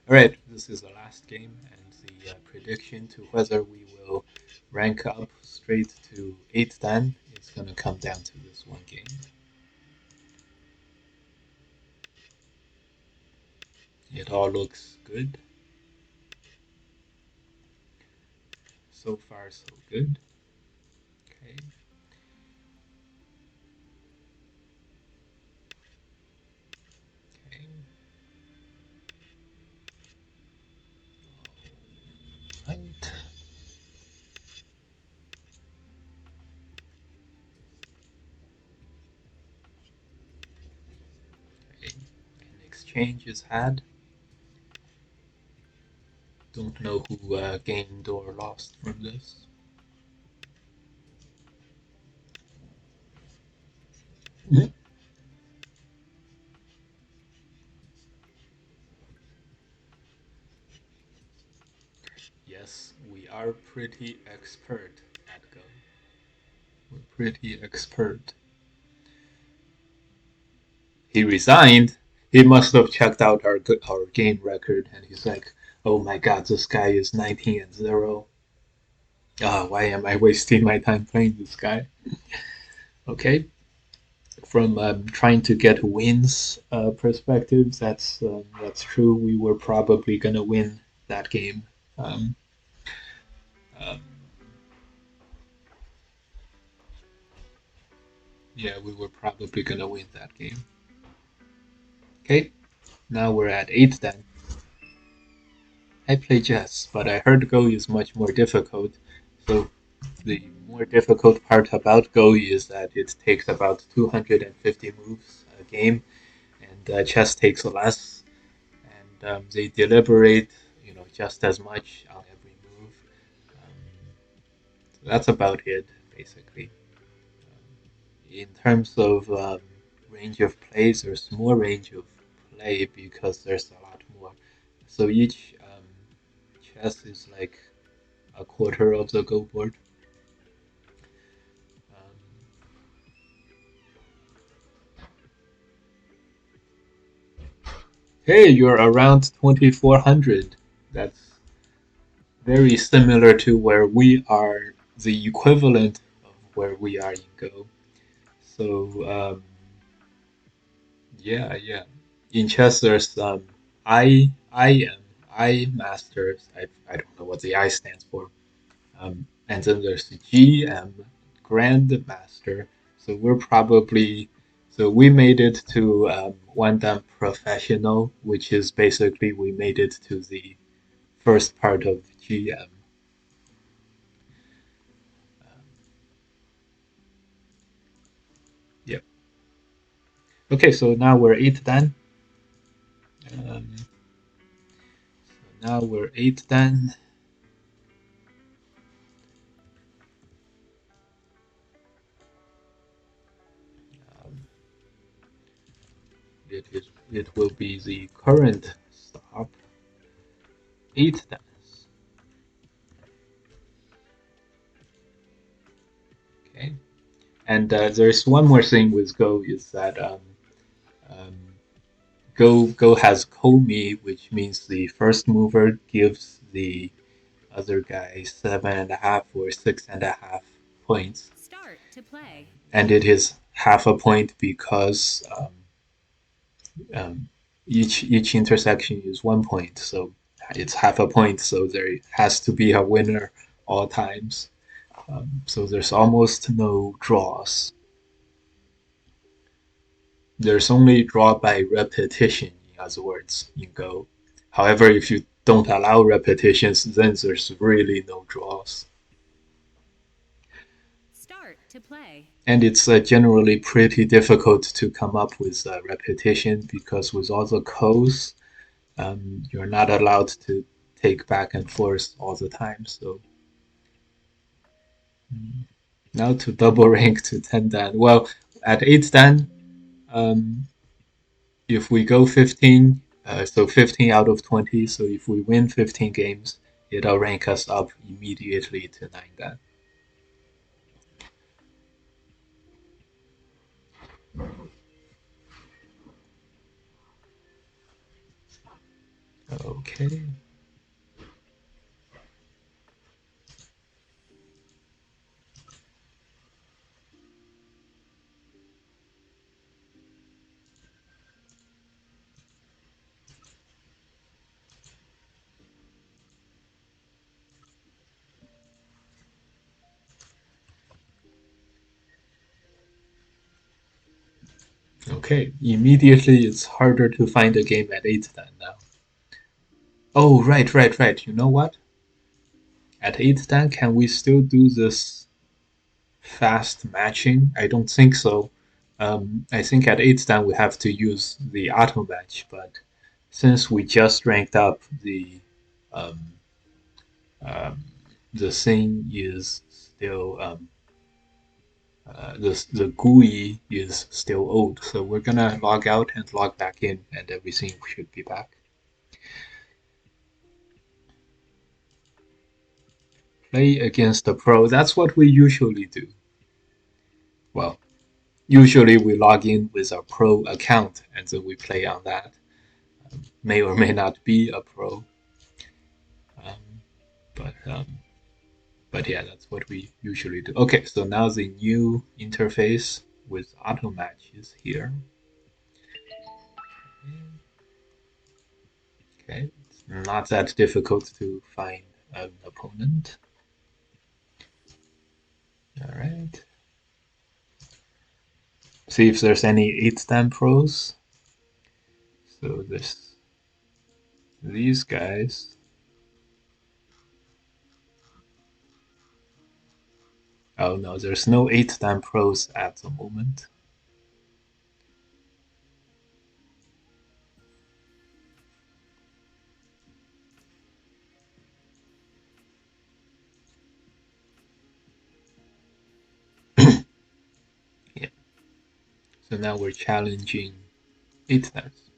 All right, this is the last game, and the prediction to whether we will rank up straight to 8 Dan is going to come down to this one game. It all looks good. So far, so good. Okay. Okay. All right. Okay. An exchange is had. Don't know who gained or lost from this. Yes, we are pretty expert at Go. We're pretty expert. He resigned. He must have checked out our game record, and he's like, "Oh my God, this guy is 19-0. Ah, why am I wasting my time playing this guy?" Okay, from trying to get wins perspective, that's true. We were probably gonna win that game. Um, um, yeah, we were probably gonna win that game. Okay, now we're at 8 then. I play chess, but I heard Go is much more difficult. So the more difficult part about Go is that it takes about 250 moves a game, and chess takes less, and they deliberate, just as much on every move. So that's about it, basically. In terms of range of plays, there's more range of play because there's a lot more. So each chess is like a quarter of the Go board. Um, hey, you're around 2400. That's very similar to where we are, the equivalent of where we are in Go. So, yeah. In chess, there's I masters. I don't know what the I stands for. And then there's the GM, Grandmaster. So we're probably so we made it to one dan professional, which is basically we made it to the first part of GM. Yep. Okay, so now we're 8 dan. So now we're 8 dan. Um, it will be the current stop 8 dan. Okay, and there's one more thing with Go is that um, Go has Komi, which means the first mover gives the other guy 7.5 or 6.5 points, Start to play. and it is half a point because um, each intersection is 1 point, so it's half a point. So there has to be a winner all times. So there's almost no draws. There's only draw by repetition, in other words, in Go. However, if you don't allow repetitions, then there's really no draws. Start to play. And it's generally pretty difficult to come up with repetition because with all the codes, you're not allowed to take back and forth all the time. So now to double rank to 10 dan. Well, at 8 dan, um, if we go 15, so 15 out of 20, so if we win 15 games, it'll rank us up immediately to 9 dan. Okay. Okay, immediately it's harder to find a game at 8 dan now. Oh, right. You know what? At 8 dan, can we still do this fast matching? I don't think so. I think at 8 dan we have to use the auto match, but since we just ranked up, um, um, the thing is still the GUI is still old, so we're gonna log out and log back in, and everything should be back. Play against the pro. That's what we usually do. Well, usually we log in with our pro account and then we play on that. May or may not be a pro, um, but um, but yeah, that's what we usually do. Okay, so now the new interface with auto match is here. Okay, it's not that difficult to find an opponent. All right. See if there's any 8 dan pros. So this these guys. Oh no, there's no 8 dan pros at the moment. Yeah. So now we're challenging 8 dans.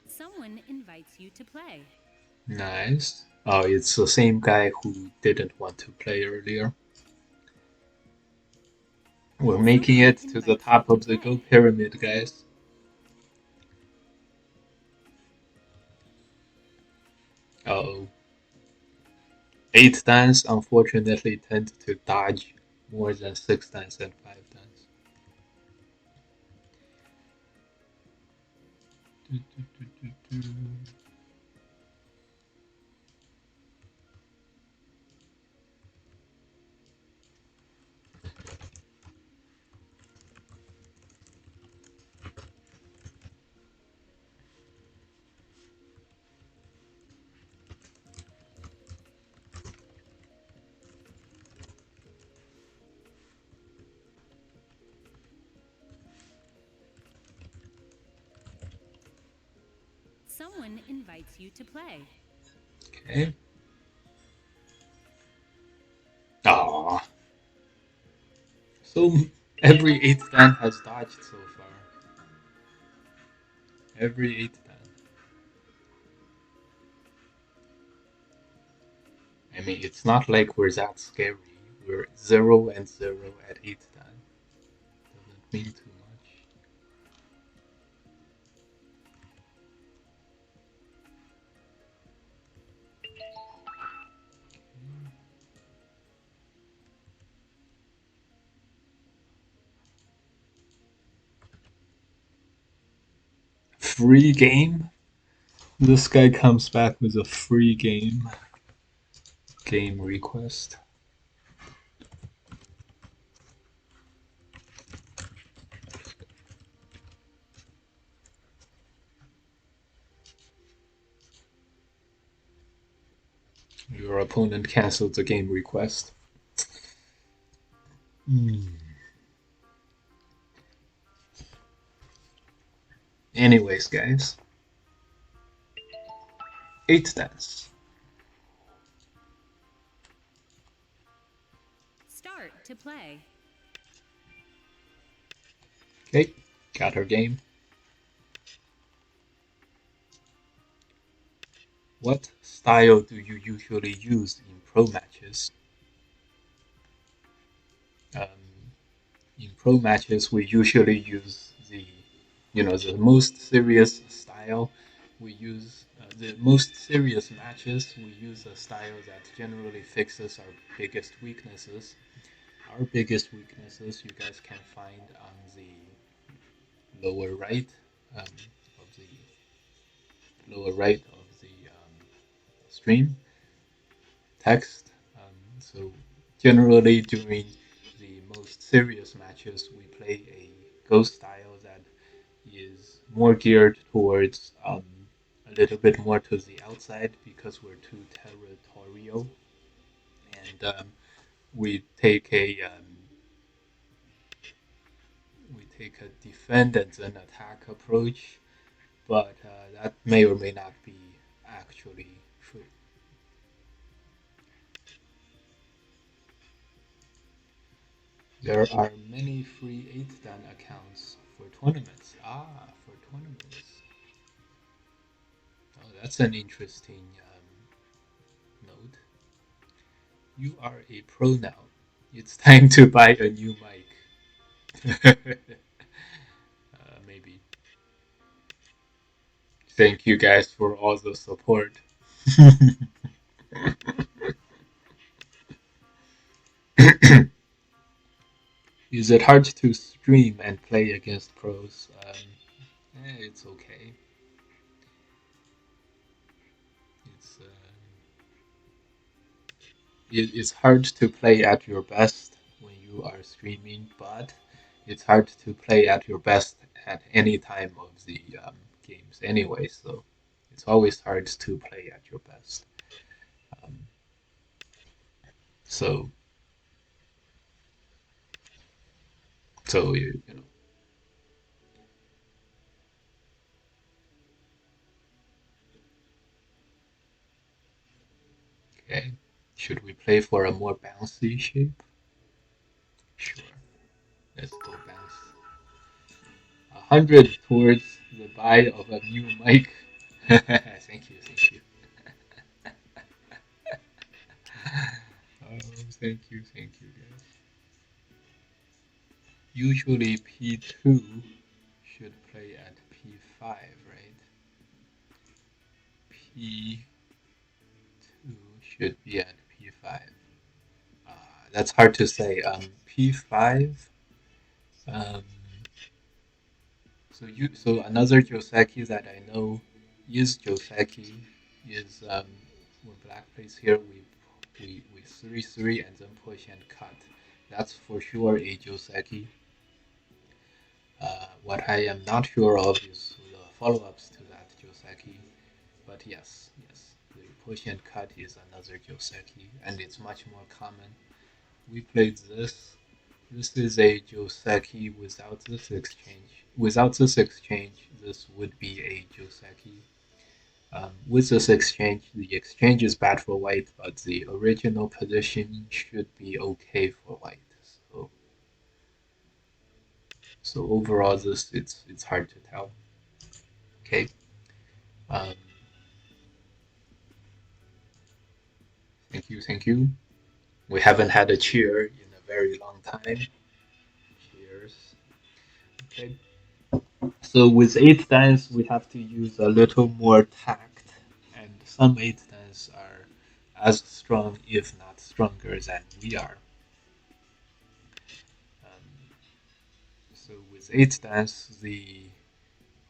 Someone invites you to play. Nice. Oh, it's the same guy who didn't want to play earlier. We're making it to the top of the Go Pyramid, guys. Oh. 8 dans unfortunately tend to dodge more than 6 dans and 5 dans. Someone invites you to play. Okay. Aww. So every 8 dan has dodged so far. Every 8 dan. I mean, it's not like we're that scary. We're 0 and 0 at 8 dan. Doesn't mean too much. Free game? This guy comes back with a free game request. Your opponent cancelled the game request. Hmm. Anyways, guys, 8 dance. Start to play. Okay, got our game. What style do you usually use in pro matches? Um, in pro matches, we usually use the most serious style. We use the most serious matches. We use a style that generally fixes our biggest weaknesses. Our biggest weaknesses you guys can find on the lower right um, of the stream text. So generally during the most serious matches, we play a ghost style that is more geared towards a little bit more to the outside because we're too territorial, and we take a defend and then attack approach, but that may or may not be actually true. There are many free 8 Dan accounts for tournaments. Ah, for tournaments. Oh, that's an interesting note. You are a pro now. It's time to buy a new mic. Maybe. Thank you guys for all the support. Is it hard to stream and play against pros? It's okay. It's it's hard to play at your best when you are streaming, but it's hard to play at your best at any time of the games anyway. So it's always hard to play at your best. Um, so you know. Okay, should we play for a more bouncy shape? Sure. Let's go bounce. 100 towards the buy of a new mic. Thank you, thank you. Oh, thank you, guys. Usually P2 should play at P5, right? P2 should be at P5. That's hard to say. P5. Um, so another Joseki that I know is Joseki is when Black plays here we 3-3 and then push and cut. That's for sure a Joseki. What I am not sure of is the follow-ups to that Joseki. But yes, the push and cut is another Joseki, and it's much more common. We played this. This is a Joseki without this exchange. Without this exchange, this would be a Joseki. With this exchange, the exchange is bad for white, but the original position should be okay for white. So, so overall, this it's hard to tell. Okay. Um, thank you, thank you. We haven't had a cheer in a very long time. Cheers. Okay. So with 8 dance, we have to use a little more tact, and some 8 dance are as strong, if not stronger, than we are. Um, so with 8 dance, the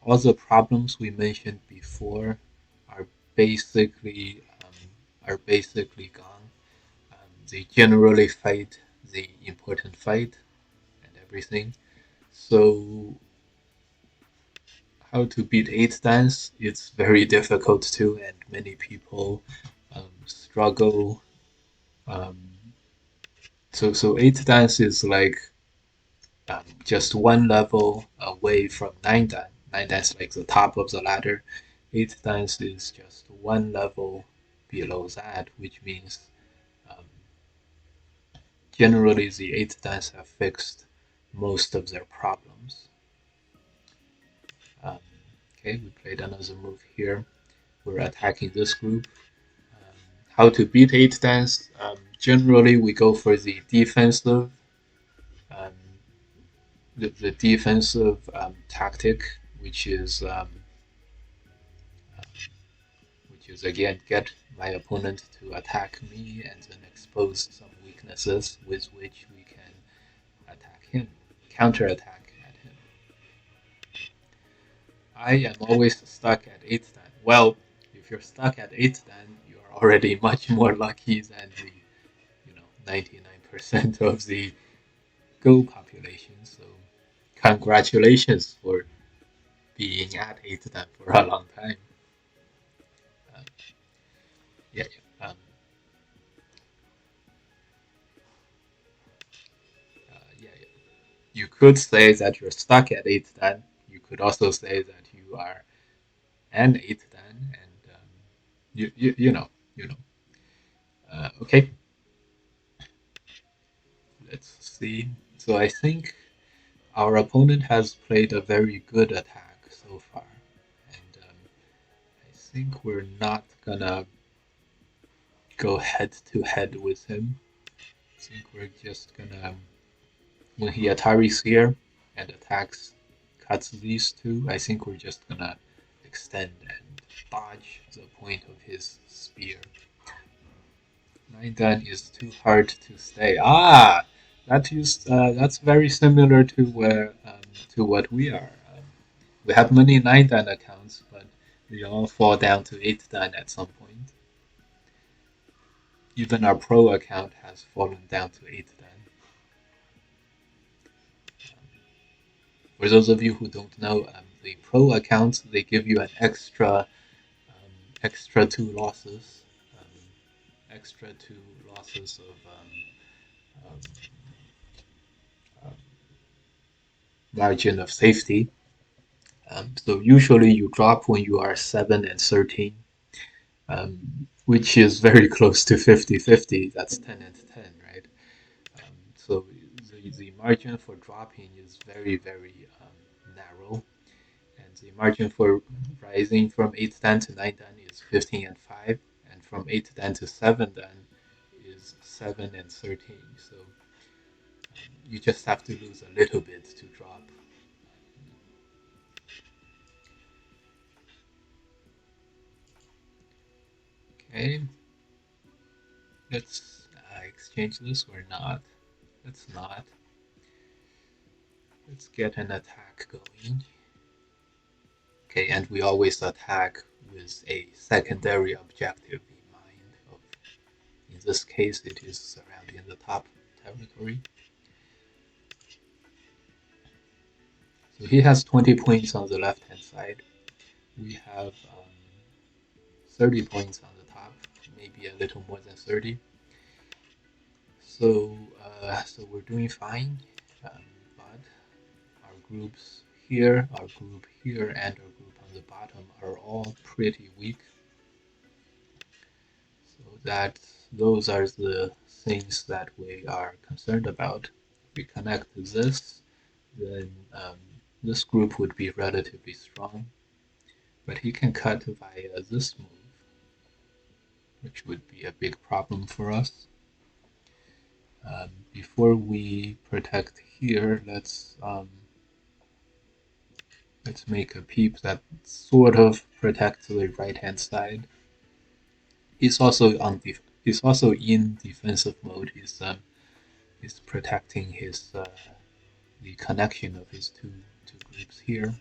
all the problems we mentioned before are basically gone. They generally fight the important fight and everything. So how to beat 8 dance? It's very difficult too, and many people struggle. Um, so eighth dance is like just one level away from nine dan. Nine dan is like the top of the ladder. Eighth dance is just one level below that, which means um, generally the eighth dans have fixed most of their problems. Um, okay, we played another move here. We're attacking this group. How to beat eighth dans? Generally, we go for the defensive, um, the defensive tactic, which is which is again get my opponent to attack me and then expose some weaknesses with which we can attack him, counterattack at him. I am always stuck at 8th dan. Well, if you're stuck at 8th dan, you are already much more lucky than the 99% of the Go population. So congratulations for being at 8th dan for a long time. Um, yeah, yeah. Yeah, yeah. You could say that you're stuck at 8th dan. You could also say that you are an 8th dan, and you know. Okay, let's see. So I think our opponent has played a very good attack so far, and I think we're not gonna go head to head with him. I think we're just gonna, when he Atari's here and attacks, cuts these two, I think we're just gonna extend and dodge the point of his spear. 9 dan is too hard to stay. That's very similar to what we are. We have many 9 dan accounts, but they all fall down to 8 dan at some point. Even our pro account has fallen down to 8 dan. For those of you who don't know, the pro accounts they give you an extra two losses, extra two losses of um, um, margin of safety. So usually you drop when you are 7 and 13, which is very close to 50-50. That's 10 and 10, right? So the margin for dropping is very narrow, and the margin for rising from 8 dan to 9 dan is 15 and 5, and from 8 dan to 7 dan is 7 and 13. So you just have to lose a little bit to drop. Okay, let's exchange this or not. Let's not. Let's get an attack going. Okay, and we always attack with a secondary objective in mind. In this case, it is surrounding the top territory. So he has 20 points on the left hand side. We have 30 points on the top, maybe a little more than 30. So we're doing fine, but our groups here, our group here, and our group on the bottom are all pretty weak. So that those are the things that we are concerned about. If we connect this, then this group would be relatively strong. But he can cut via this move, which would be a big problem for us. Before we protect here, let's make a peep that sort of protects the right hand side. He's also he's also in defensive mode. He's protecting his the connection of his two groups here.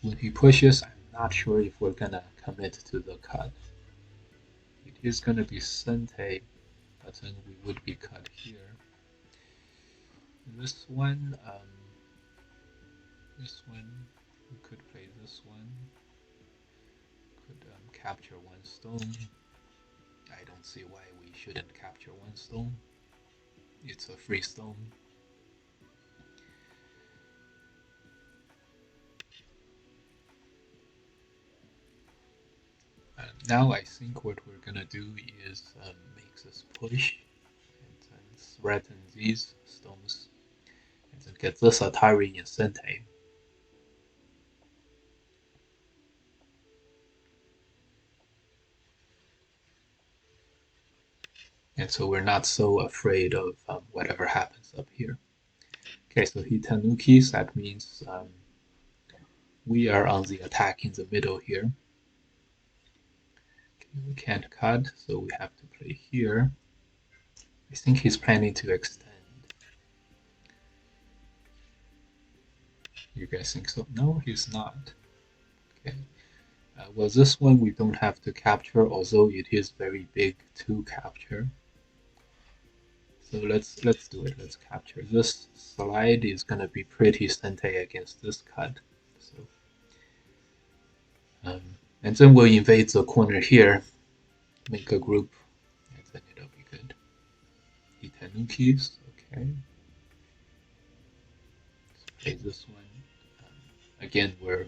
When he pushes, I'm not sure if we're gonna commit to the cut. It is gonna be Sente, but then we would be cut here. This one, We could play this one. Could capture one stone. I don't see why we shouldn't capture one stone. It's a free stone. Now I think what we're gonna do is make this push and then threaten these stones and then get this Atari in Sente. And so we're not so afraid of whatever happens up here. Okay, so he tanukis, that means we are on the attack in the middle here. Okay, we can't cut, so we have to play here. I think he's planning to extend. You guys think so? No, he's not. Okay. Well, this one we don't have to capture, although it is very big to capture. So let's do it. Let's capture. This slide is gonna be pretty sente against this cut. So and then we'll invade the corner here, make a group, and then it'll be good. Itanukis, okay. Let's play this one. Again, we're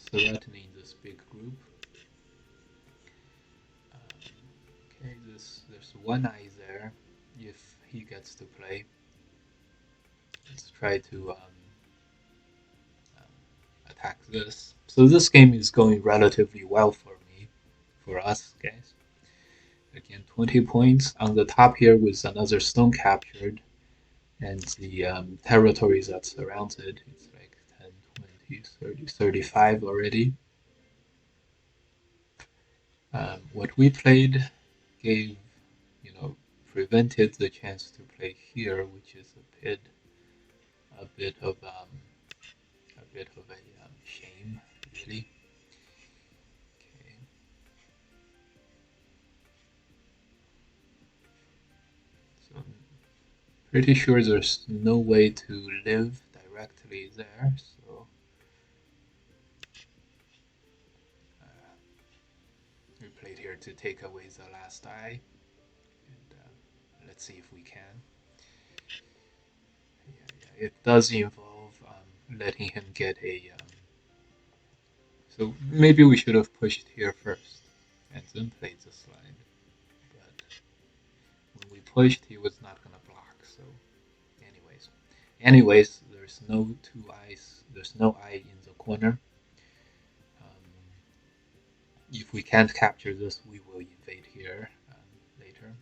threatening this big group. Okay, there's one eye there. If he gets to play, let's try to attack this. So this game is going relatively well for me, for us guys. Again, 20 points on the top here with another stone captured, and the territories that surrounds it. It's like 10, 20, 30, 35 already. What we played gave, prevented the chance to play here, which is a bit of a shame, really. Okay. So pretty sure there's no way to live directly there, so we played here to take away the last eye, and let's see if we can. Yeah, it does involve letting him get a. So maybe we should have pushed here first, and then played the slide. But when we pushed, he was not gonna block. So, anyways, there's no two eyes. There's no eye in the corner. If we can't capture this, we will invade here later.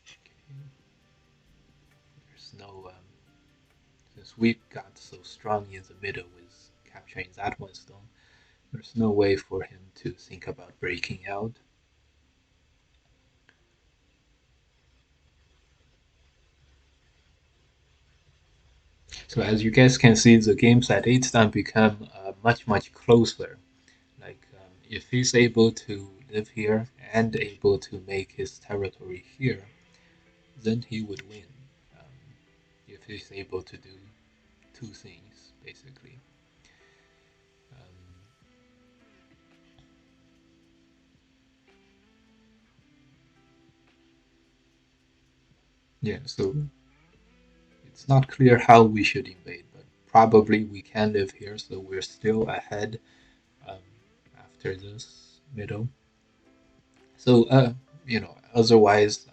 Okay. There's no since we got so strong in the middle with capturing that one stone, there's no way for him to think about breaking out. So as you guys can see, the games at 8 time become much closer. Like if he's able to live here and able to make his territory here, then he would win. Um, if he's able to do two things, basically. Yeah, so it's not clear how we should invade, but probably we can live here, so we're still ahead um, after this middle. So, otherwise,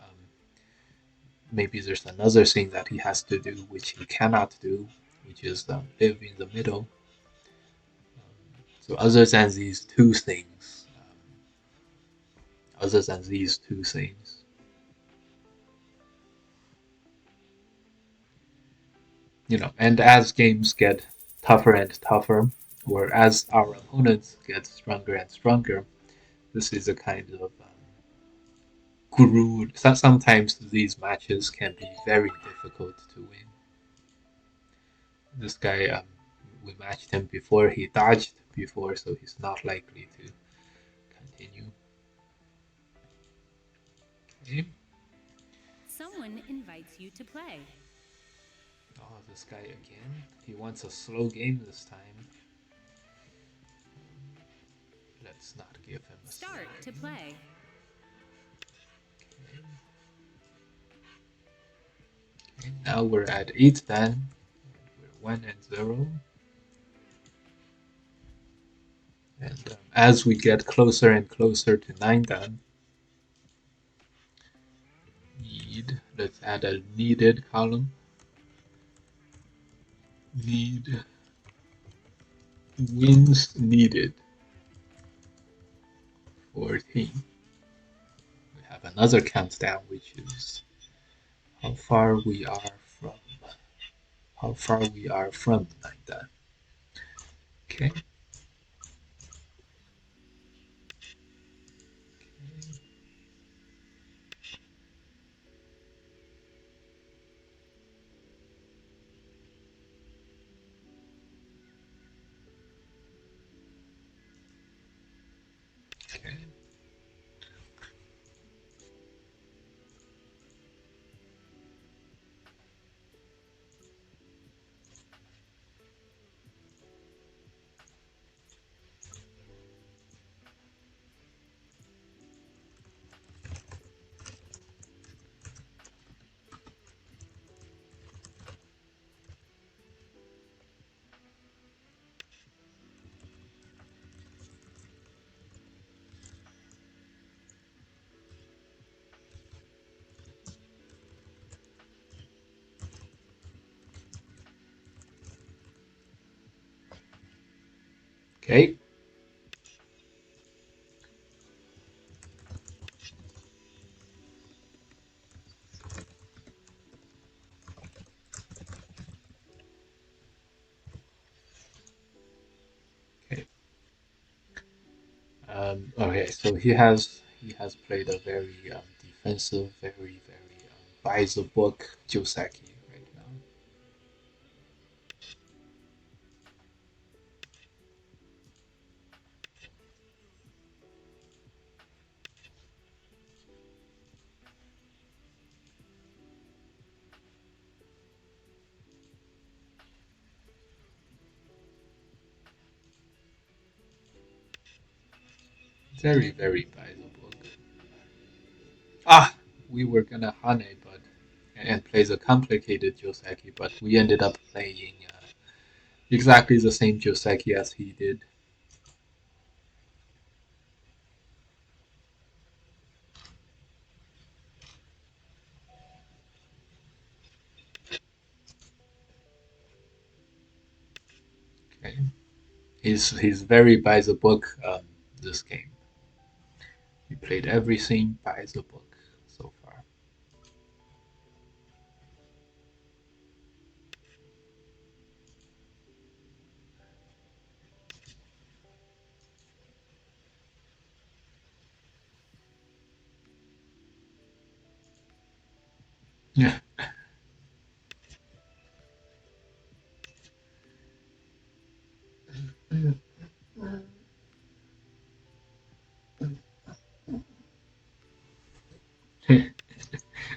maybe there's another thing that he has to do, which he cannot do, which is live in the middle. So, other than these two things, and as games get tougher and tougher, or as our opponents get stronger and stronger, this is a kind of sometimes these matches can be very difficult to win. This guy, we matched him before, he dodged before, so he's not likely to continue. Okay. Someone invites you to play. Oh, this guy again. He wants a slow game this time. Let's not give him a slow Start to game. play. Okay. Okay, now we're at 8 then. We're 1 and 0. And as we get closer and closer to 9 then, let's add a needed column. Need wins needed 14. We have another countdown, which is how far we are from how far we are from 9 then. Okay. Okay. Okay. Okay. Okay. So he has played a very defensive, very by the book Joseki right now. Very by the book. Ah, we were gonna Hane, but and play the complicated Joseki, but we ended up playing exactly the same Joseki as he did. Okay, he's very by the book. This game, he played everything by the book so far. Yeah.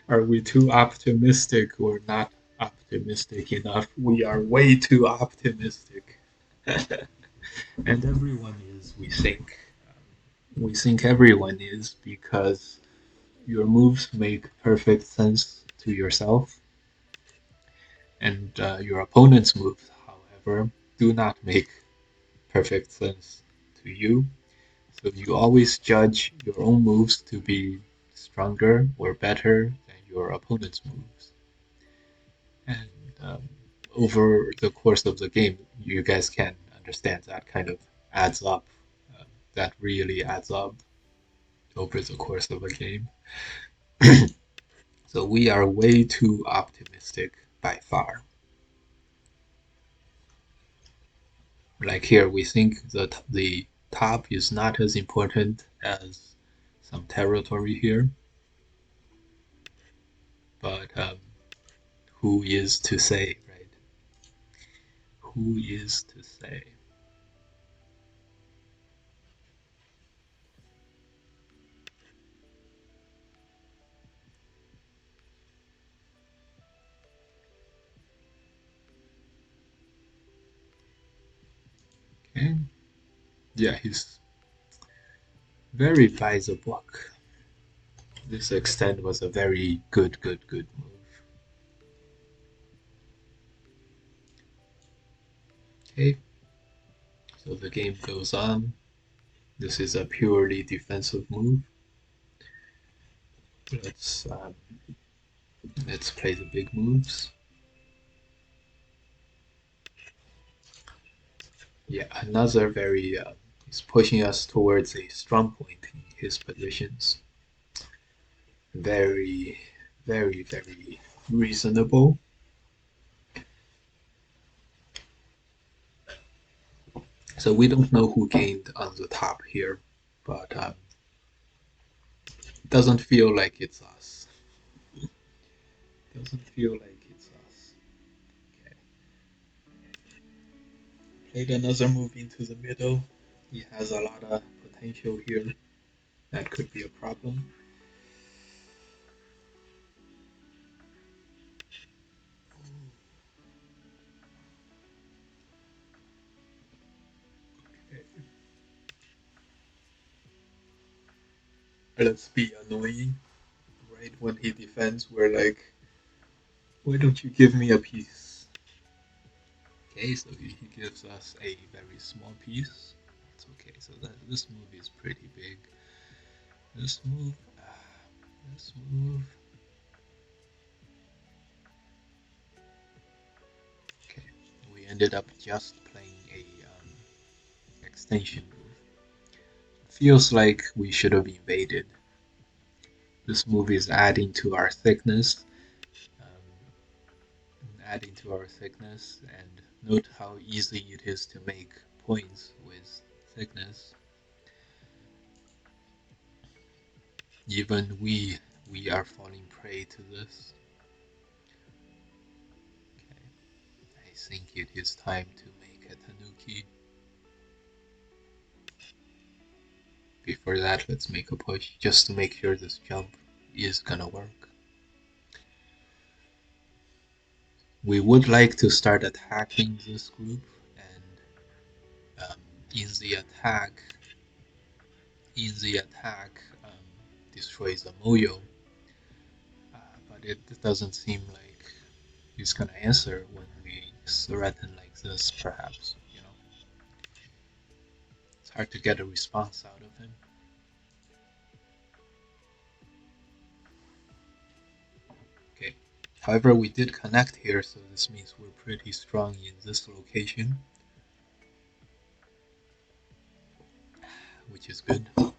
Are we too optimistic or not optimistic enough? We are way too optimistic. And everyone is, we think. We think everyone is because your moves make perfect sense to yourself, and your opponent's moves, however, do not make perfect sense to you. So you always judge your own moves to be stronger or better than your opponent's moves. And over the course of the game, you guys can understand that kind of adds up. That really adds up over the course of a game. So we are way too optimistic by far. Like here, we think that the top is not as important as some territory here, but who is to say, right? Who is to say? Yeah, he's very by the book. This extend was a very good move. Okay, so the game goes on. This is a purely defensive move. Let's um, let's play the big moves. Yeah, another very is pushing us towards a strong point in his positions. Very, very reasonable. So we don't know who gained on the top here, but it doesn't feel like it's us. Doesn't feel like it's us. Okay. Played another move into the middle. He has a lot of potential here. That could be a problem. Okay. Let's be annoying. Right when he defends, we're like, why don't you give me a piece? Okay, so he gives us a very small piece. It's okay. So this move is pretty big. This move, this move. Okay, we ended up just playing a extension move. Feels like we should have invaded. This move is adding to our thickness, and note how easy it is to make points with thickness. Even we are falling prey to this. Okay, I think it is time to make a Tanuki. Before that, let's make a push just to make sure this jump is gonna work. We would like to start attacking this group, and in the attack, in the attack, destroys the Moyo. But it doesn't seem like he's gonna answer when we threaten like this. Perhaps it's hard to get a response out of him. Okay. However, we did connect here, so this means we're pretty strong in this location, which is good. Okay.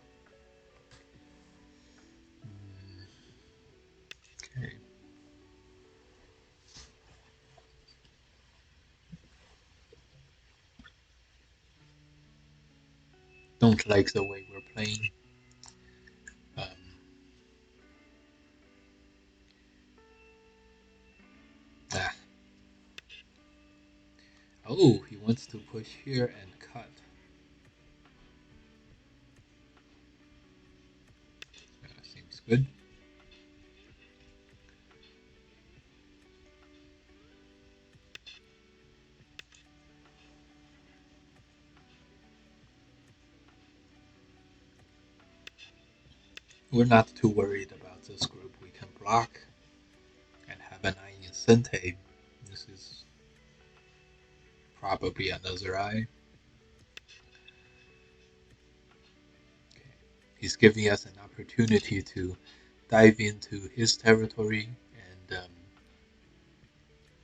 Don't like the way we're playing. Um, ah. Oh, he wants to push here and cut. Seems good. We're not too worried about this group. We can block and have an eye in Sente. This is probably another eye. Okay. He's giving us an opportunity to dive into his territory, and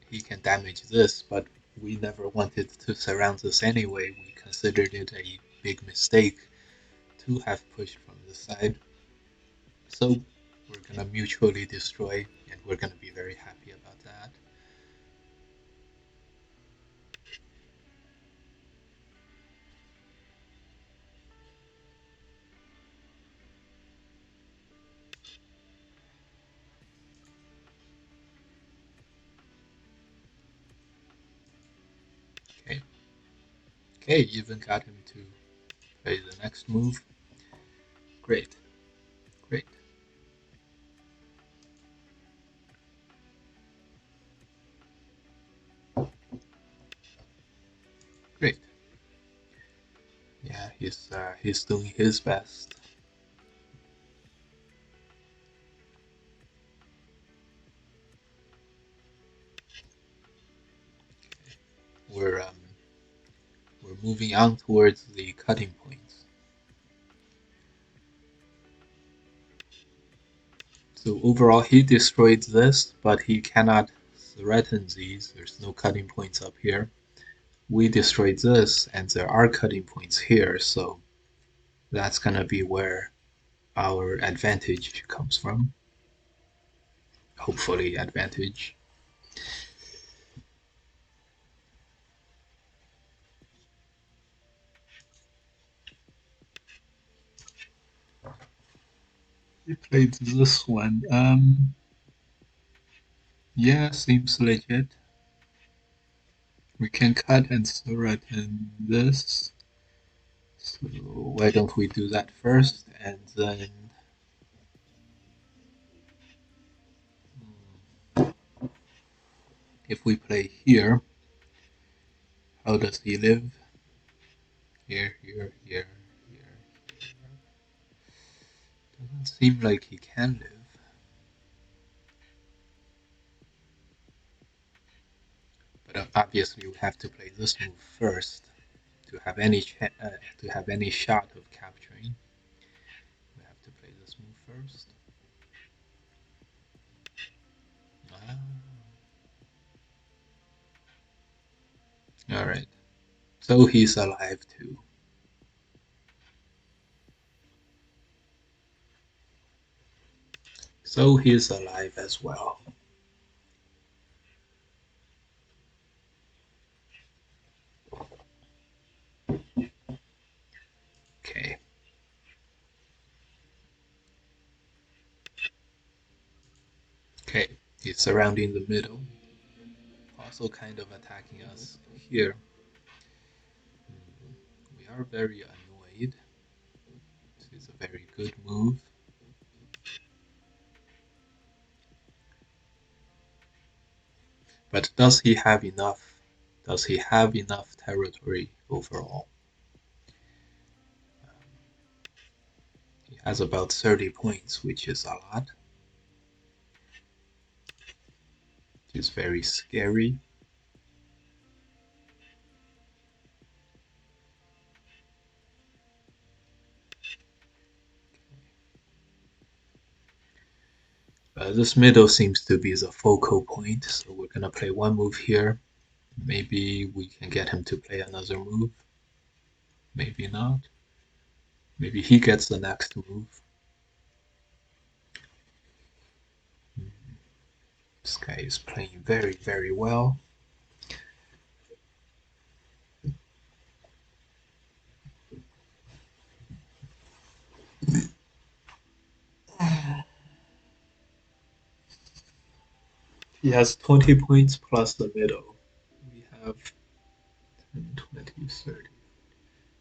he can damage this, but we never wanted to surround this anyway. We considered it a big mistake to have pushed from the side. So we're gonna mutually destroy, and we're gonna be very happy about that. Okay. Okay, even got him to play the next move. Great. Great. Great. Yeah, he's doing his best. We're moving on towards the cutting points. So overall, he destroyed this, but he cannot threaten these. There's no cutting points up here. We destroyed this, and there are cutting points here, so that's gonna be where our advantage comes from. Hopefully, advantage. We played this one. Yeah, seems legit. We can cut and threaten this. So why don't we do that first, and then if we play here, how does he live? Here, here, here, here. Doesn't seem like he can live. But obviously we have to play this move first to have any shot of capturing. We have to play this move first. Ah. All right. So he's alive too. So he's alive as well. Okay. Okay. He's surrounding the middle. Also kind of attacking us here. We are very annoyed. This is a very good move. But does he have enough? Does he have enough territory overall? He has about 30 points, which is a lot. It's very scary. This middle seems to be the focal point, so we're gonna play one move here. Maybe we can get him to play another move. Maybe not. Maybe he gets the next move. This guy is playing very, very well. He has 20 points plus the middle. We have 10, 20, 30.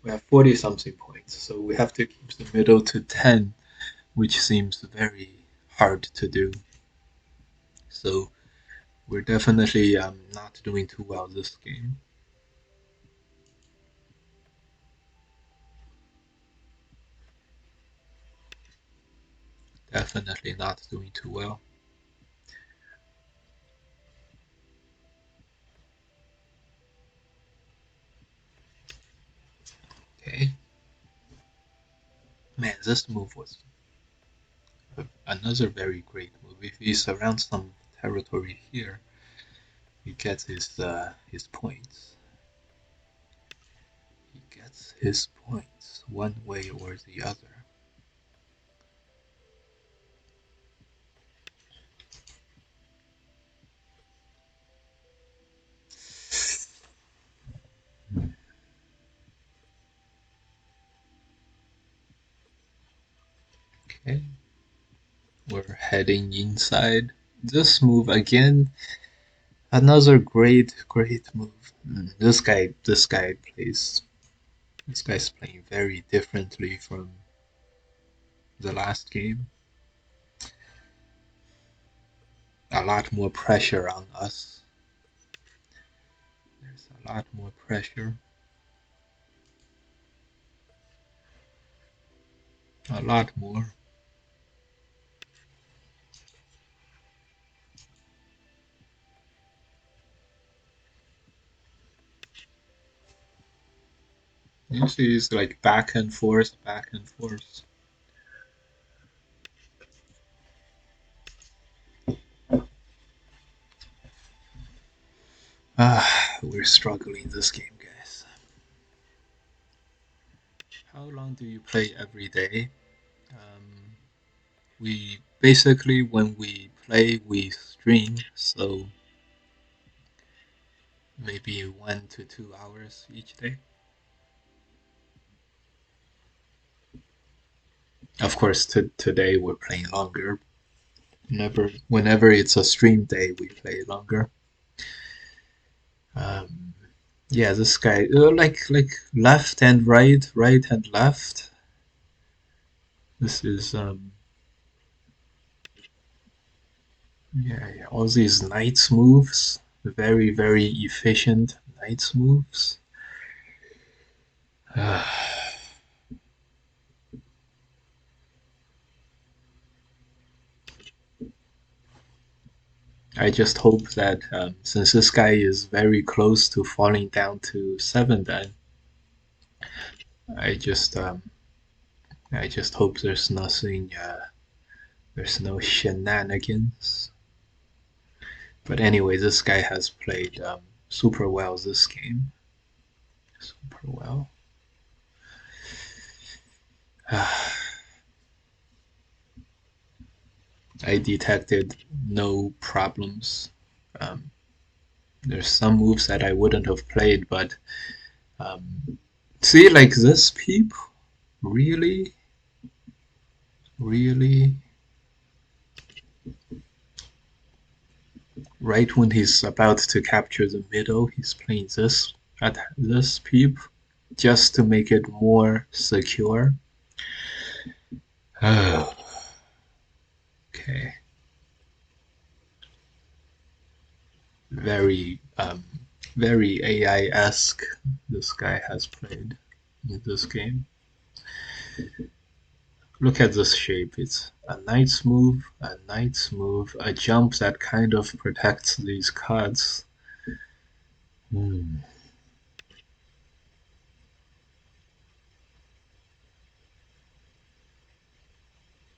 We have 40 something points, so we have to keep the middle to 10, which seems very hard to do. So we're definitely not doing too well this game. Definitely not doing too well. Okay. Man, this move was another very great move. If he surrounds some territory here, he gets his points. He gets his points one way or the other. Okay. We're heading inside. This move again, another great move. This guy plays. This guy's playing very differently from the last game. A lot more pressure on us. There's a lot more pressure. A lot more. Usually it's like back and forth, back and forth. We're struggling this game, guys. How long do you play every day? Um, we basically, when we play, we stream, so maybe 1 to 2 hours each day. Of course, today we're playing longer. Whenever it's a stream day, we play longer. Um, yeah, this guy, like left and right, right and left. This is yeah, all these knights moves, very very efficient knights moves. I just hope that since this guy is very close to falling down to 7 dan, I just um, I just hope there's nothing, there's no shenanigans. But anyway, this guy has played super well this game, super well. I detected no problems. Um, there's some moves that I wouldn't have played, but see, like this peep, really, really, right when he's about to capture the middle, he's playing this at this peep just to make it more secure. Okay, very very AI-esque this guy has played in this game. Look at this shape. It's a knight's move, a knight's move, a jump that kind of protects these cards. Hmm.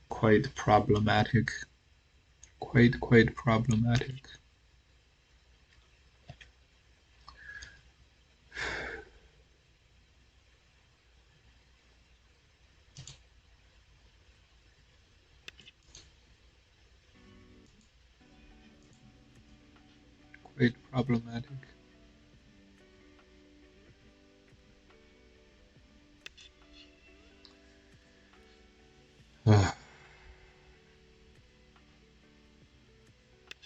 Quite problematic. Quite problematic. Quite problematic.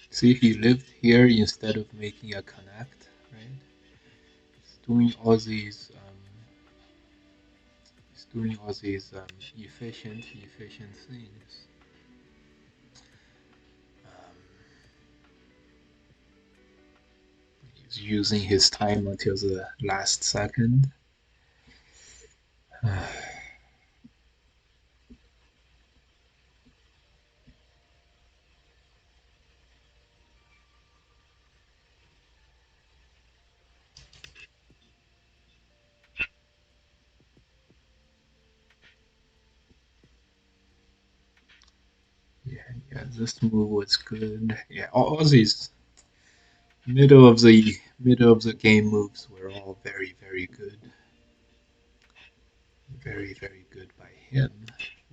See, he lived here instead of making a connect, right? He's doing all these. He's doing all these efficient things. Um, he's using his time until the last second. Yeah, this move was good. Yeah, all these middle of the game moves were all very good. Very good by him,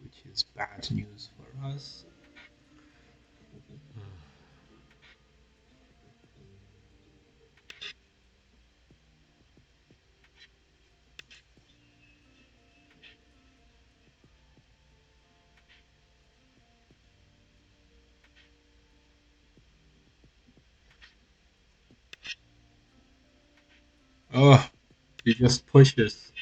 which is bad news for us. Oh, he just pushes.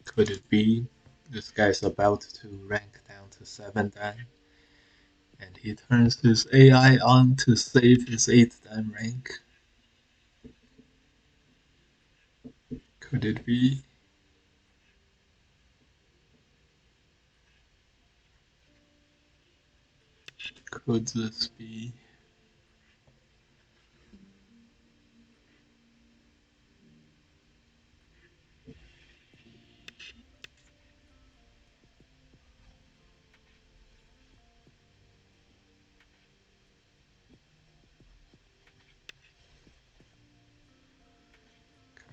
Could it be this guy's about to rank down to 7 dan? And he turns his AI on to save his 8th dan rank. Could it be? Could this be?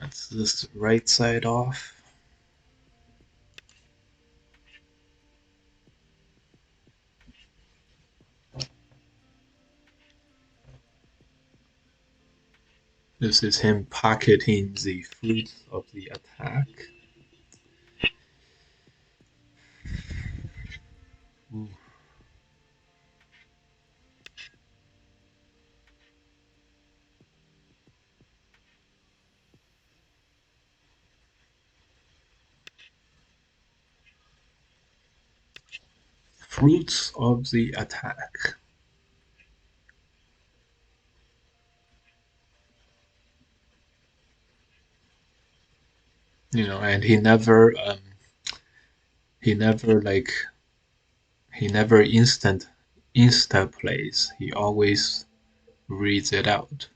Cuts this right side off. This is him pocketing the fruits of the attack. Ooh. Fruits of the attack. And he never like he never insta plays. He always reads it out.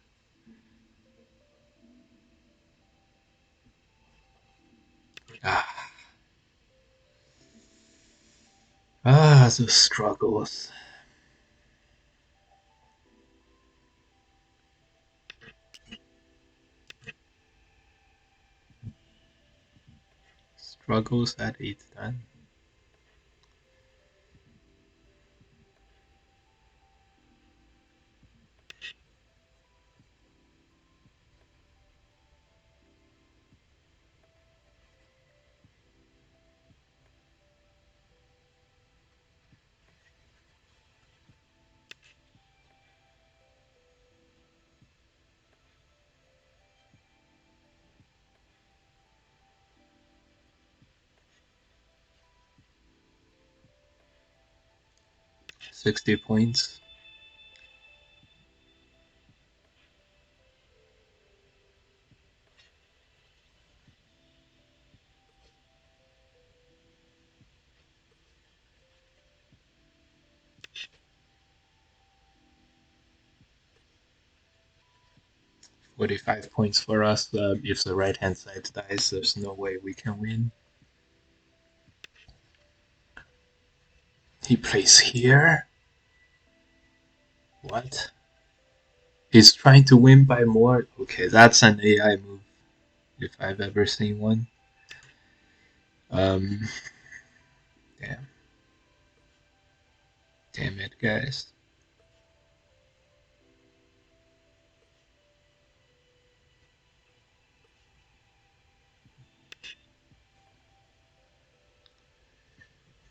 Ah, the struggles. Struggles at 8 dan. 60 points. $45 points for us. If the right hand side dies, there's no way we can win. He plays here? What? He's trying to win by more? Okay, that's an AI move, if I've ever seen one. Um, damn. Damn it, guys.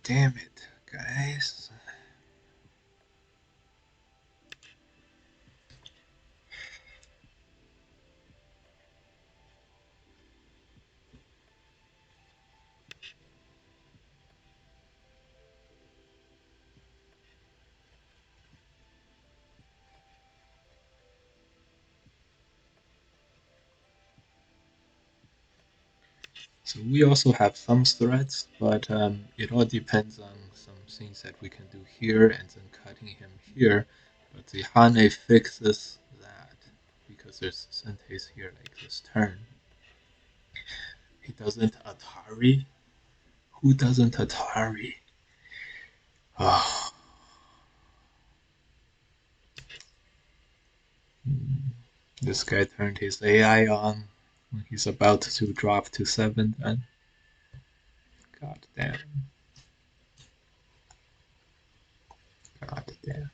Damn it, guys. So we also have some threats, but it all depends on some things that we can do here and then cutting him here. But the Hane fixes that because there's Sentes here like this turn. He doesn't Atari? Who doesn't Atari? Oh. This guy turned his AI on. He's about to drop to 7 then. God damn. God damn.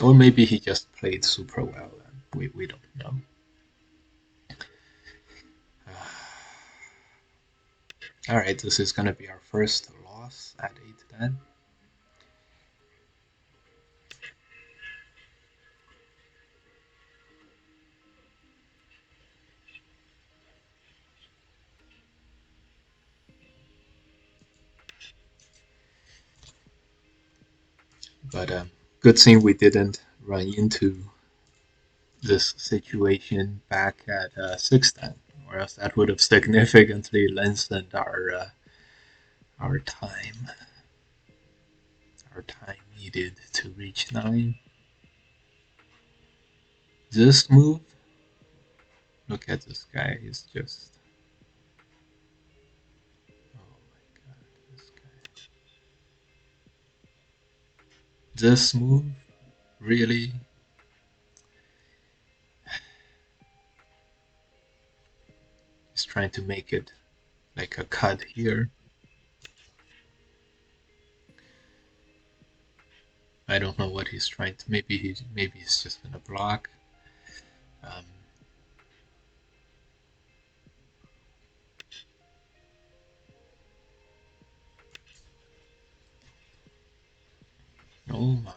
Or maybe he just played super well. We don't know. Alright, this is gonna be our first loss at 8 then. But good thing we didn't run into this situation back at 610, or else that would have significantly lengthened our time needed to reach 9. This move, look at this guy. He's just, oh my god, this guy. This move really, is trying to make it like a cut here. I don't know what he's trying to. Maybe he's just gonna block. Um, oh my.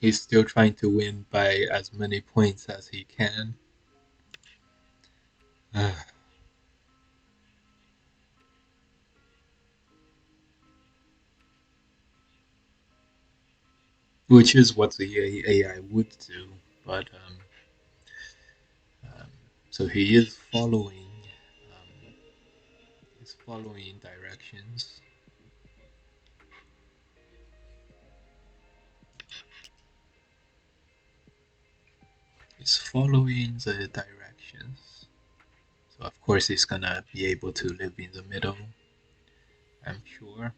He's still trying to win by as many points as he can. Which is what the AI would do. But um, so he is um, he's following directions. He's following the directions. So of course he's gonna be able to live in the middle. I'm sure.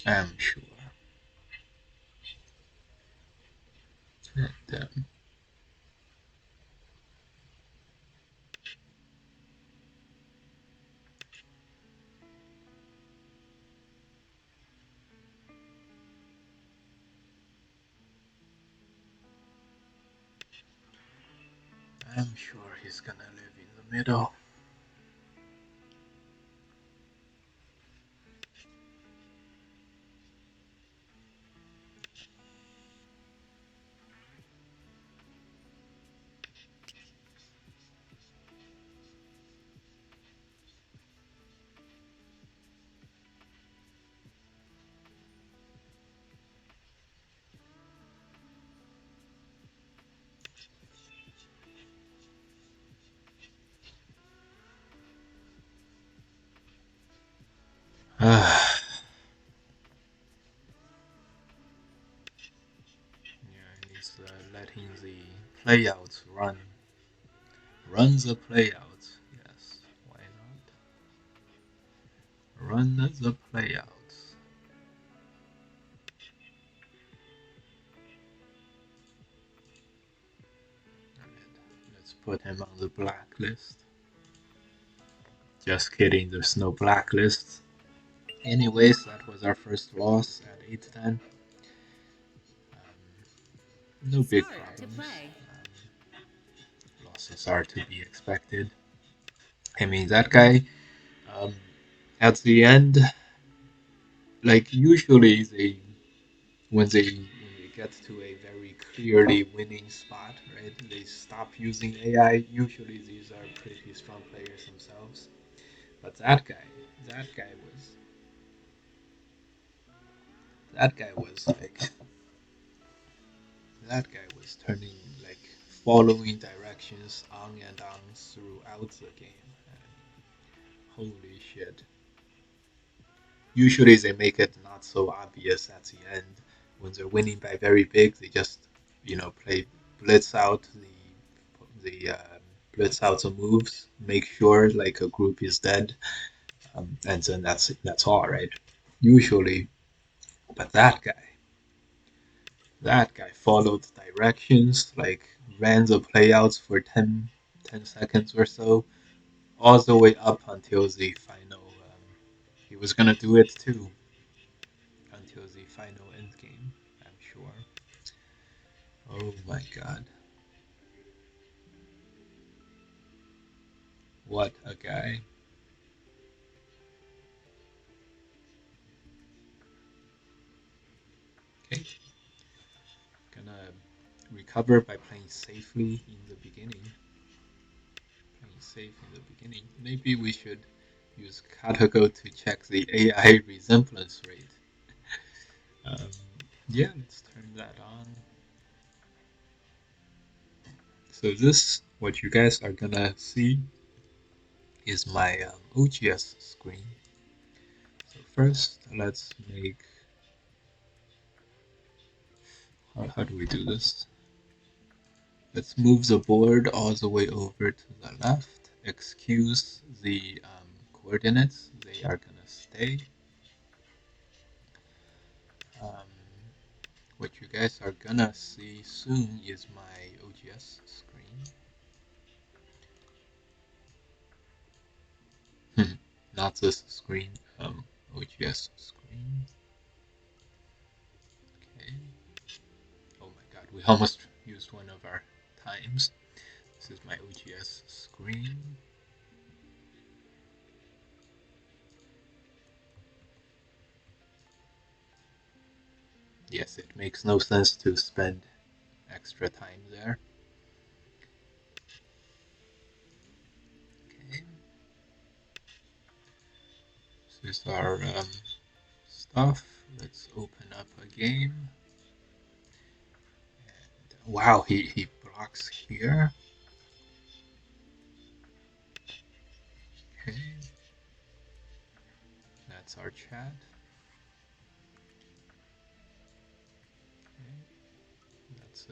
I'm sure. And, I'm sure he's gonna live in the middle. Yeah, he's letting the playouts run. Run the playouts. Yes, why not? Run the playouts. Alright, let's put him on the blacklist. Just kidding, there's no blacklist. Anyways, that was our first loss at 810. No big problems. Losses are to be expected. I mean, that guy, um, at the end, like usually when they get to a very clearly winning spot, right? They stop using AI. Usually these are pretty strong players themselves. But that guy was that guy was like that guy was turning like following directions on and on throughout the game. Holy shit. Usually they make it not so obvious at the end. When they're winning by very big, they just play blitz out the blitz out the moves, make sure like a group is dead, and then that's all right. Usually, but that guy followed directions, like ran the playouts for 10 seconds or so, all the way up until the final. He was gonna do it too until the final end game. Oh my god. What a guy. Okay, gonna recover by playing safely in the beginning. Playing safe in the beginning. Maybe we should use Katago to check the AI resemblance rate. Um, yeah, let's turn that on. So this, what you guys are gonna see, is my OGS screen. So first, let's make. How do we do this? Let's move the board all the way over to the left. Excuse the coordinates; they are gonna stay. Um, what you guys are gonna see soon is my OGS screen. Not this screen, OGS screen. Okay. Oh my god, we almost used one of our times. This is my OGS screen. Yes, it makes no sense to spend extra time there. Okay. This is our stuff. Let's open up a game. And, wow, he blocks here. Okay. That's our chat.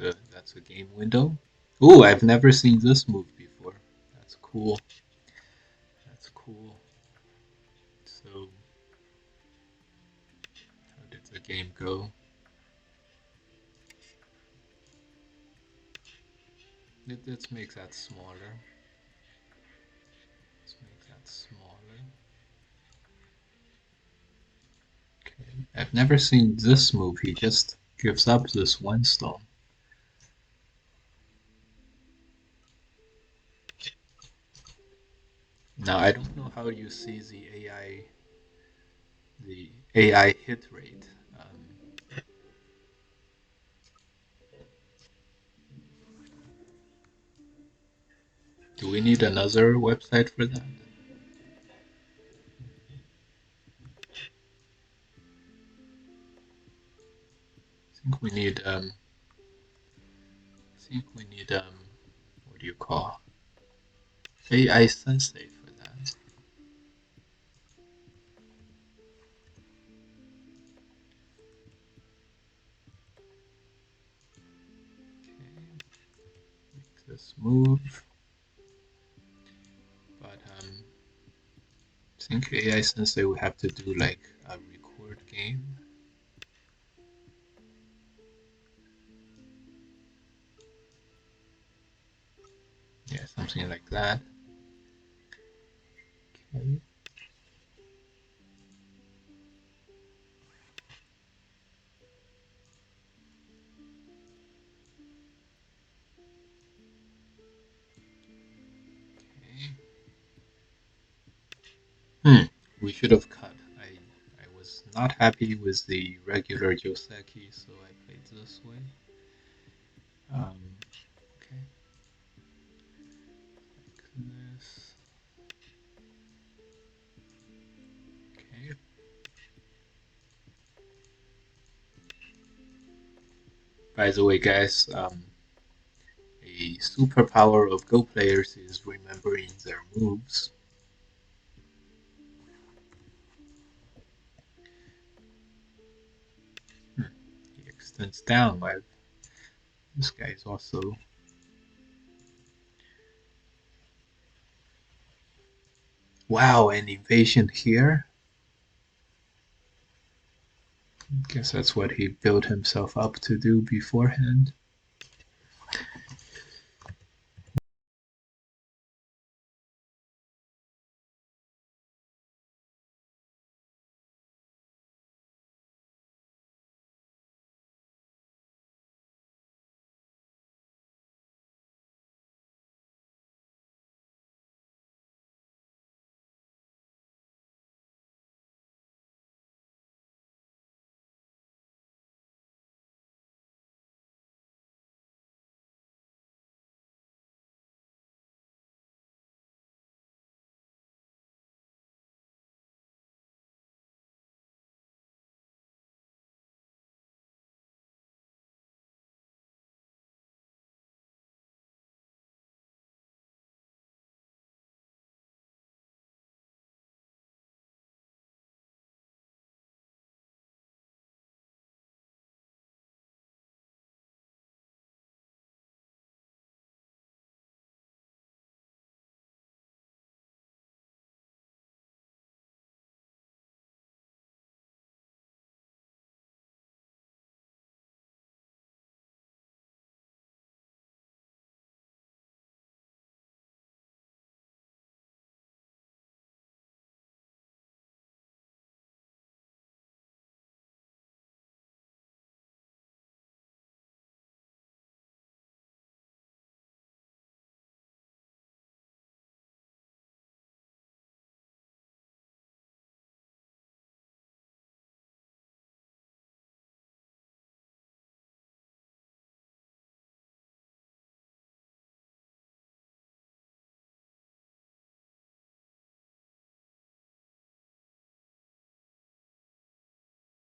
Okay. That's a game window. Ooh, I've never seen this move before. That's cool. That's cool. So, how did the game go? Let's make that smaller. Let's make that smaller. Okay. I've never seen this move. He just gives up this one stone. Now I don't know how you see the AI hit rate. Do we need another website for that? I think we need what do you call AI Sensei for that. Okay, make this move. But I think AI Sensei will have to do like a record game. Yeah, something like that. Okay. Okay. We should have cut. I was not happy with the regular Joseki, so I played this way. Okay. Like this. Okay. By the way, guys, a superpower of Go players is remembering their moves. He extends down while this guy is also. Wow, an invasion here? Guess that's what he built himself up to do beforehand.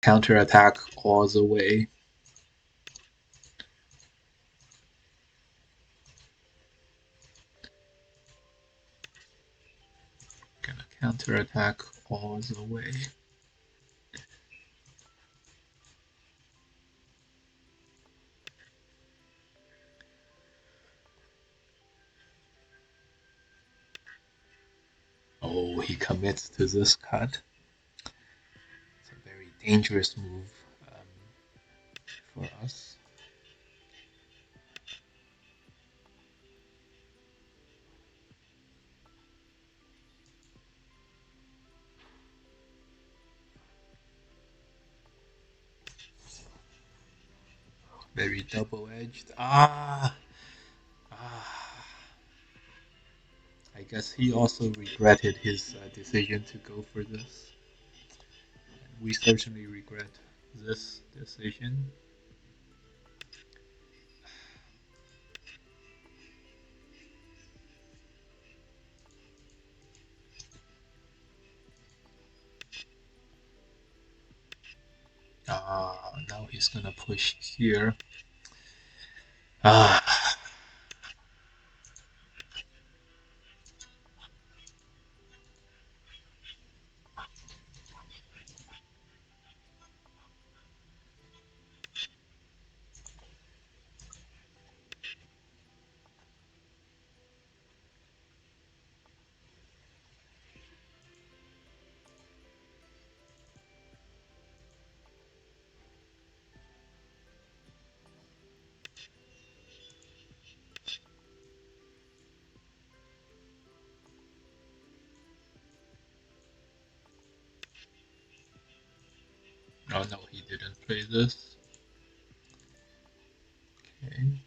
Counterattack all the way. Gonna counterattack all the way. Oh, he commits to this cut. It's a very dangerous move for us. Very double-edged. Ah! I guess he also regretted his decision to go for this. We certainly regret this decision. Now he's gonna push here. Ah. Oh no, he didn't play this. Okay.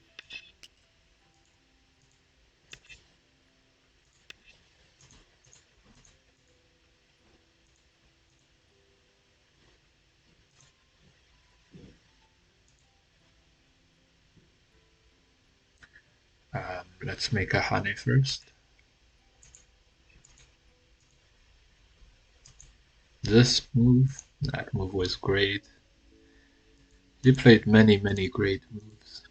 Let's make a Hane first. This move, that move was great. He played many, many great moves.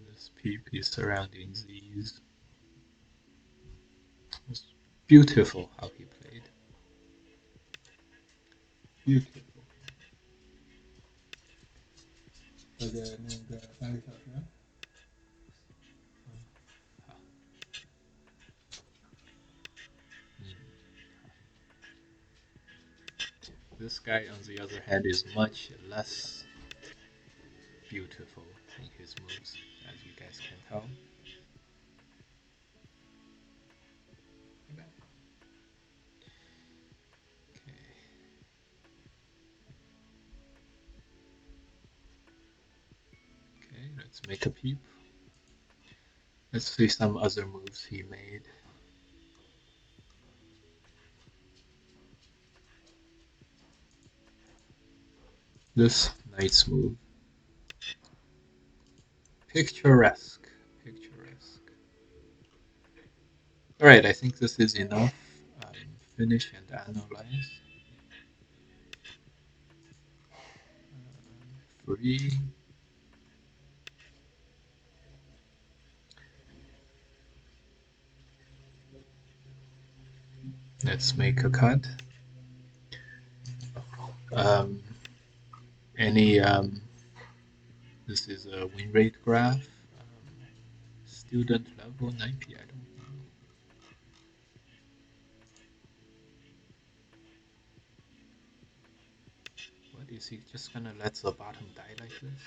This peep is surrounding these. It was beautiful how he played. Beautiful. 大概那个3个小时。This guy, on the other hand, is much less beautiful in his moves, as you guys can tell. Okay, let's make a peep. Let's see some other moves he made. This knight's move. Picturesque. Picturesque. Alright, I think this is enough. Finish and analyze. Free. Let's make a cut. This is a win rate graph. Student level 90, I don't know. What is he just gonna let the bottom die like this?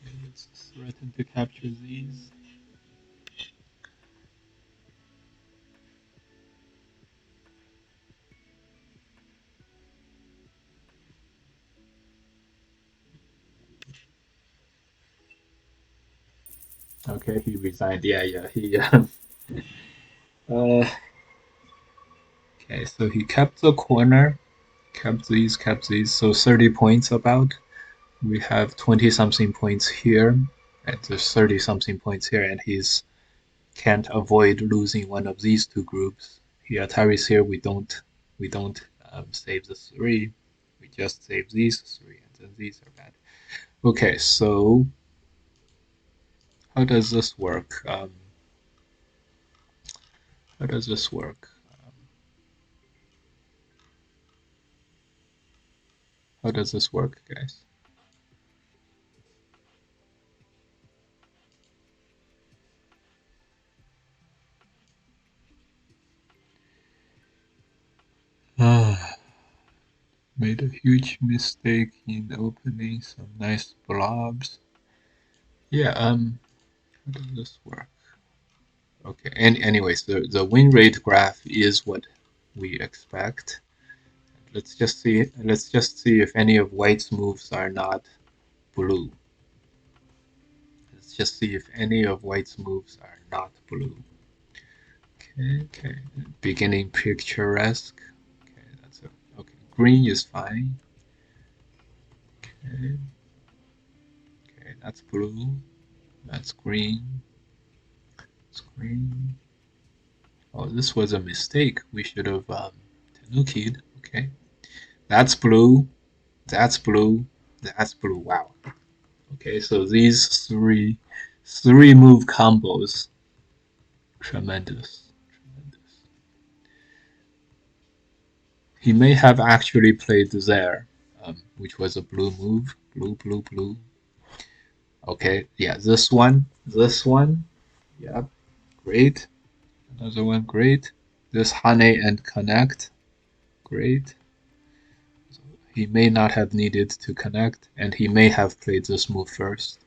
Okay, let's threaten to capture these. Okay, he resigned. Yeah, he. Okay, so he kept the corner. Kept these. So 30 points about. We have 20 something points here, and there's 30 something points here, and he's can't avoid losing one of these two groups. Here, Atari's here. We don't save the three. We just save these three, and then these are bad. Okay, so how does this work? How does this work? How does this work, guys? Ah, made a huge mistake in opening some nice blobs. Yeah, how does this work? Okay, and anyways, the win rate graph is what we expect. Let's just see if any of White's moves are not blue. Let's just see if any of White's moves are not blue. Okay. Beginning picturesque. Okay, okay. Green is fine. Okay. Okay, that's blue. That's green. That's green. Oh, this was a mistake. We should have Tanuki'd. Okay. That's blue. That's blue. That's blue. Wow. Okay, so these three move combos, tremendous, tremendous. He may have actually played there, which was a blue move, blue, blue, blue. Okay, yeah, this one, yeah, great. Another one, great. This Hane and connect, great. So he may not have needed to connect, and he may have played this move first.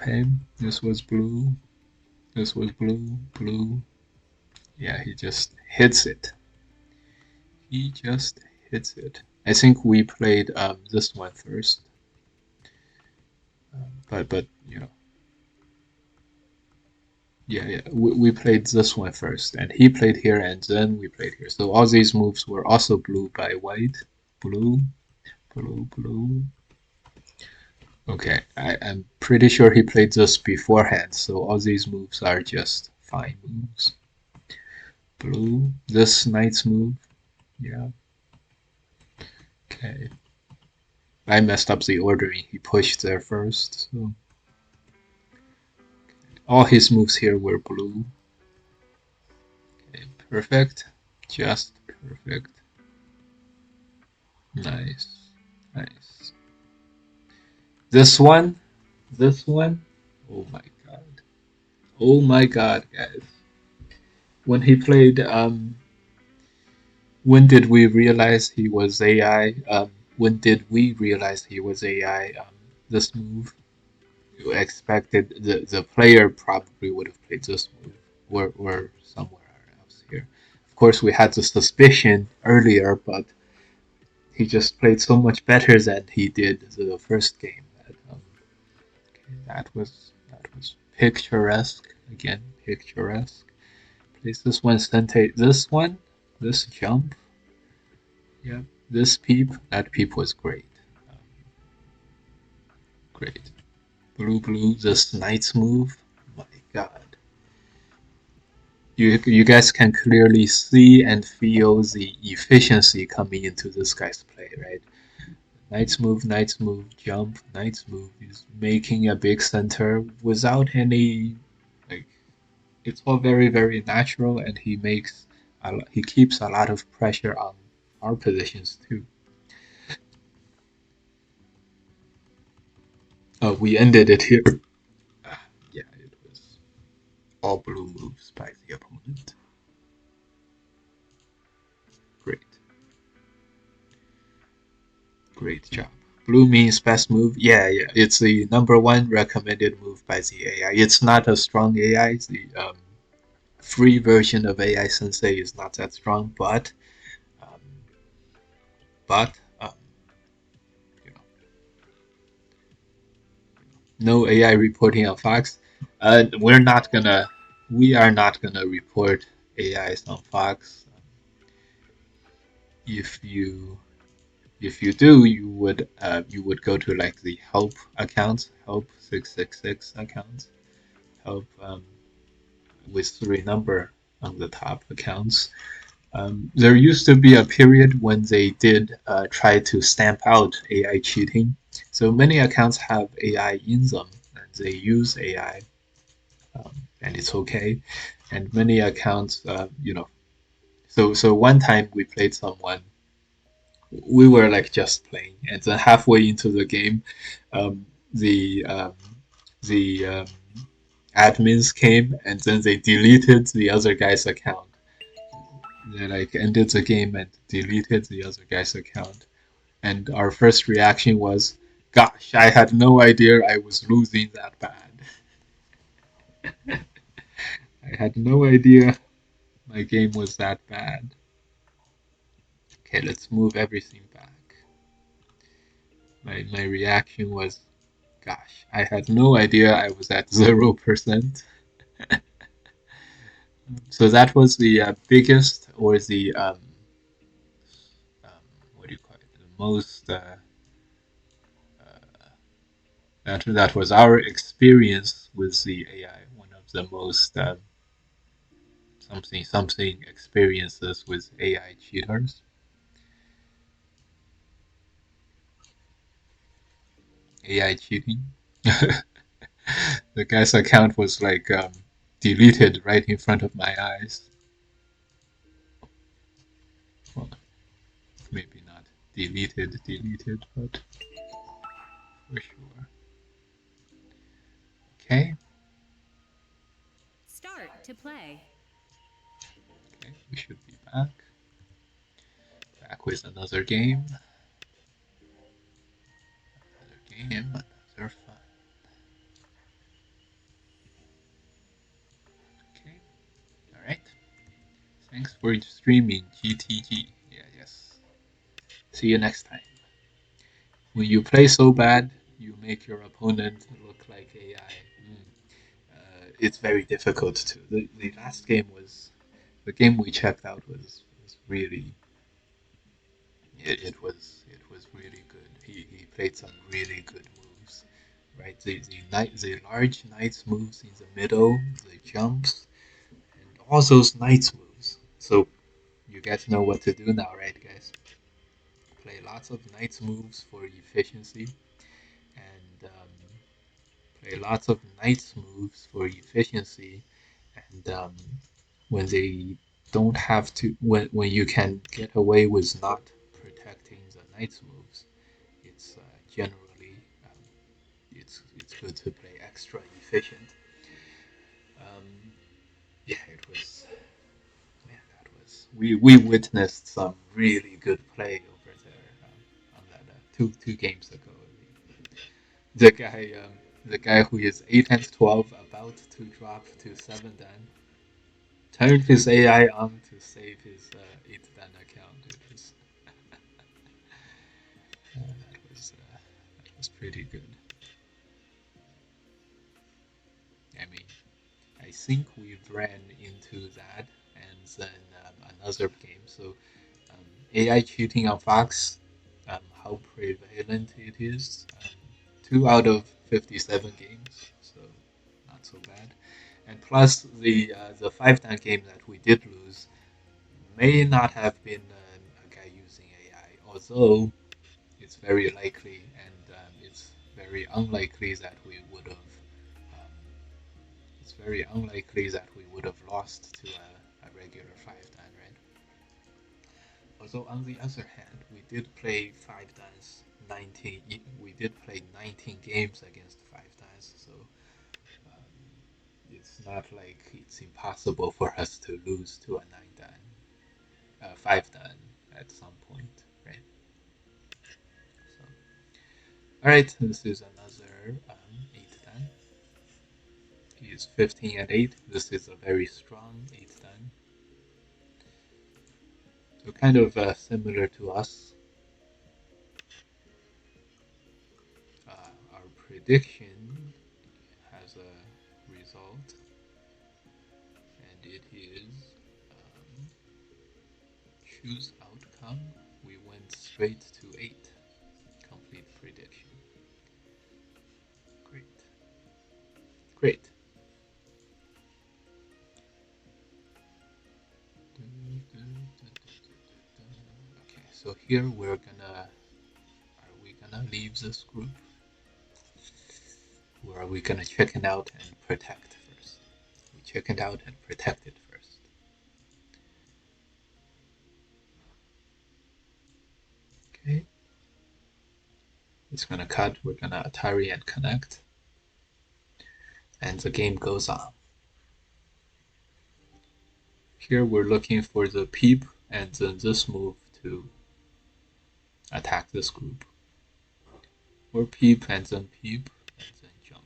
Okay, this was blue. This was blue, blue. Yeah, he just hits it. He just hits it. I think we played this one first, but yeah, we played this one first, and he played here, and then we played here. So all these moves were also blue by White. Blue, blue, blue. Okay, I'm pretty sure he played this beforehand, so all these moves are just fine moves. Blue, this knight's move, yeah. Okay, I messed up the ordering. He pushed there first, so all his moves here were blue. Okay, perfect, just perfect. Nice, nice. This one, this one. Oh my god. Oh my god, guys. When he played, when did we realize he was AI? When did we realize he was AI? This move, you expected the player probably would have played this move or somewhere else here. Of course, we had the suspicion earlier, but he just played so much better than he did the first game. That was picturesque again, picturesque. Place this one, stuntate this one, this jump. Yeah, this peep. That peep was great. Um, great. Blue, blue. This knight's move. My God. You guys can clearly see and feel the efficiency coming into this guy's play, right? Knight's move, jump, knight's move. He's making a big center without any like. It's all very very natural, and he keeps a lot of pressure on our positions too. We ended it here. Yeah, it was all blue moves by the opponent. Great, great job. Blue means best move. Yeah, yeah. It's the number one recommended move by the AI. It's not a strong AI. The free version of AI Sensei is not that strong, um, but you know, no AI reporting on Fox. We are not gonna report AIs on Fox. if you do, you would go to like the help accounts, help 666 accounts, help with 3 number on the top accounts. There used to be a period when they did try to stamp out AI cheating. So many accounts have AI in them, and they use AI, and it's okay. And many accounts, so one time we played someone, we were like just playing, and then halfway into the game, um, the um, the admins came, and then they deleted the other guy's account. They like ended the game and deleted the other guy's account. And our first reaction was, "Gosh, I had no idea I was losing that bad. I had no idea my game was that bad." Okay, let's move everything back. My reaction was, "Gosh, I had no idea I was at 0%." So that was the biggest, or the what do you call it? The most that was our experience with the AI. One of the most something experiences with AI cheaters. AI cheating. The guy's account was like deleted right in front of my eyes. Well, maybe not deleted, but for sure. Okay, Start to play. okay, we should be back with another game, another fun. Okay, all right. Thanks for streaming, GTG. Yeah, yes. See you next time. When you play so bad, you make your opponent look like AI. It's very difficult to. The last game was the game we checked out was really it was really good. He played some really good moves, right? The large knights moves in the middle, the jumps, and all those knights moves. So you guys know what to do now, right, guys? Play lots of knights moves for efficiency, and play lots of knights moves for efficiency, and when they don't have to, when you can get away with not protecting the knights moves, it's generally it's good to play extra efficient. Um, yeah, it was. Man, that was we witnessed some really good play over there on that two games ago. The guy the guy who is 8 and 12 about to drop to 7 Dan turned his AI on to save his 8 Dan account. That was pretty good. I mean, I think we ran into that, and then another game. So AI cheating on Fox, how prevalent it is. 2 out of 57 games, so not so bad. And plus the 5 Dan game that we did lose may not have been a guy using AI, although it's very likely, and it's very unlikely that we would have. Um, it's very unlikely that we would have lost to a regular 5 Dan, right? Although on the other hand, we did play 5 Dans 19. We did play 19 games against 5 Dans, so um, it's not like it's impossible for us to lose to a 9 Dan, 5 Dan at some point, right? So, all right, this is another 8 Dan. He is 15 and 8. This is a very strong 8 Dan. So kind of similar to us. Our prediction has a result, and it is choose outcome. We went straight to 8. Complete prediction. Great. Great. Okay, so here we're gonna. Are we gonna leave this group? Or are we gonna check it out and protect first? We check it out and protect it first. Okay. It's gonna cut. We're gonna Atari and connect. And the game goes on. Here we're looking for the peep and then this move to attack this group. Or peep and then jump.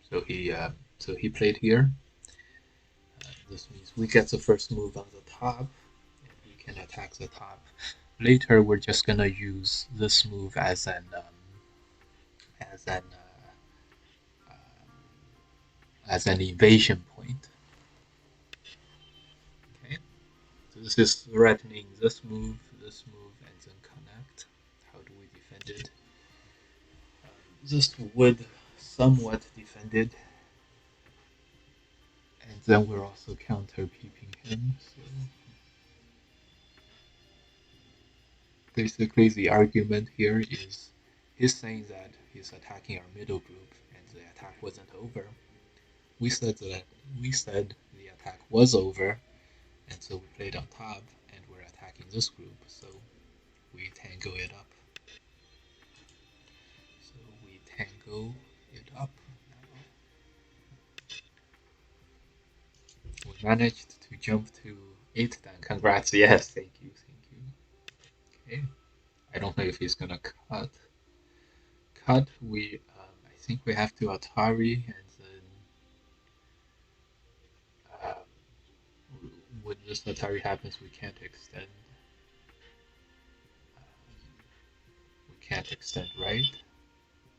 So he played here. This means we get the first move on the top, and we can attack the top. Later, we're just gonna use this move as an invasion point. Okay, so this is threatening this move, and then connect. How do we defend it? This would somewhat defend it. And then we're also counter peeping him. So basically, the argument here is he's saying that he's attacking our middle group, and the attack wasn't over. We said the attack was over, and so we played on top, and we're attacking this group. So we tango it up. We managed to jump to 8 then. Congrats. Yes, thank you. Okay. I don't know if he's gonna cut. I think we have to Atari and then when this Atari happens, we can't extend. We can't extend, right?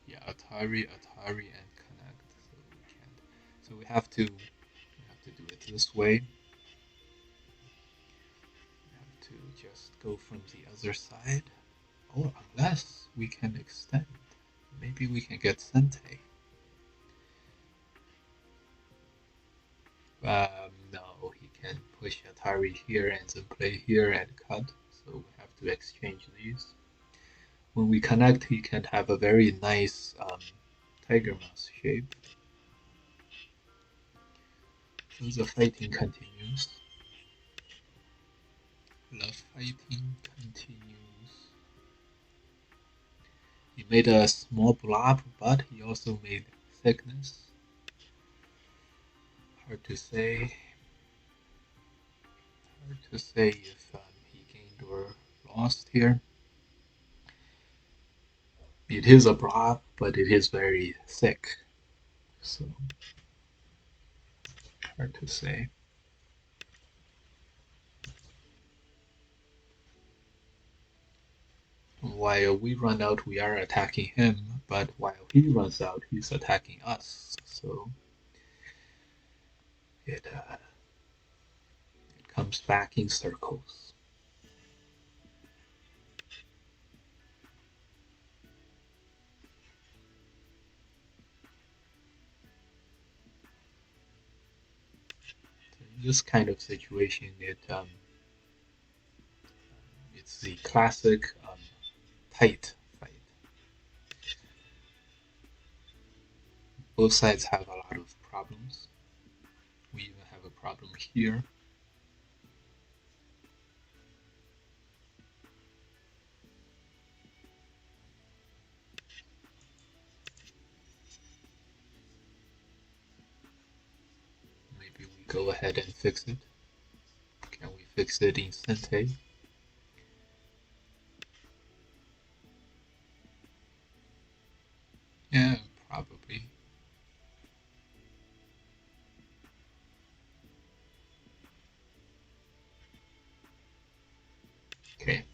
Yeah, Atari, and connect. So we can't. So we have to do it this way. We have to just go from the other side. Oh, unless we can extend. Maybe we can get Sente. No, he can push Atari here and then play here and cut. So we have to exchange these. When we connect, he can have a very nice tiger mouse shape. So the fighting continues. The fighting continues. He made a small blob, but he also made thickness. Hard to say if he gained or lost here. It is a blob, but it is very thick. So hard to say. While we run out, we are attacking him, but while he runs out, he's attacking us. So it comes back in circles. So in this kind of situation, it's the classic tight fight. Both sides have a lot of problems. We even have a problem here. Maybe we go ahead and fix it. Can we fix it in Sente? Yeah, probably. Okay.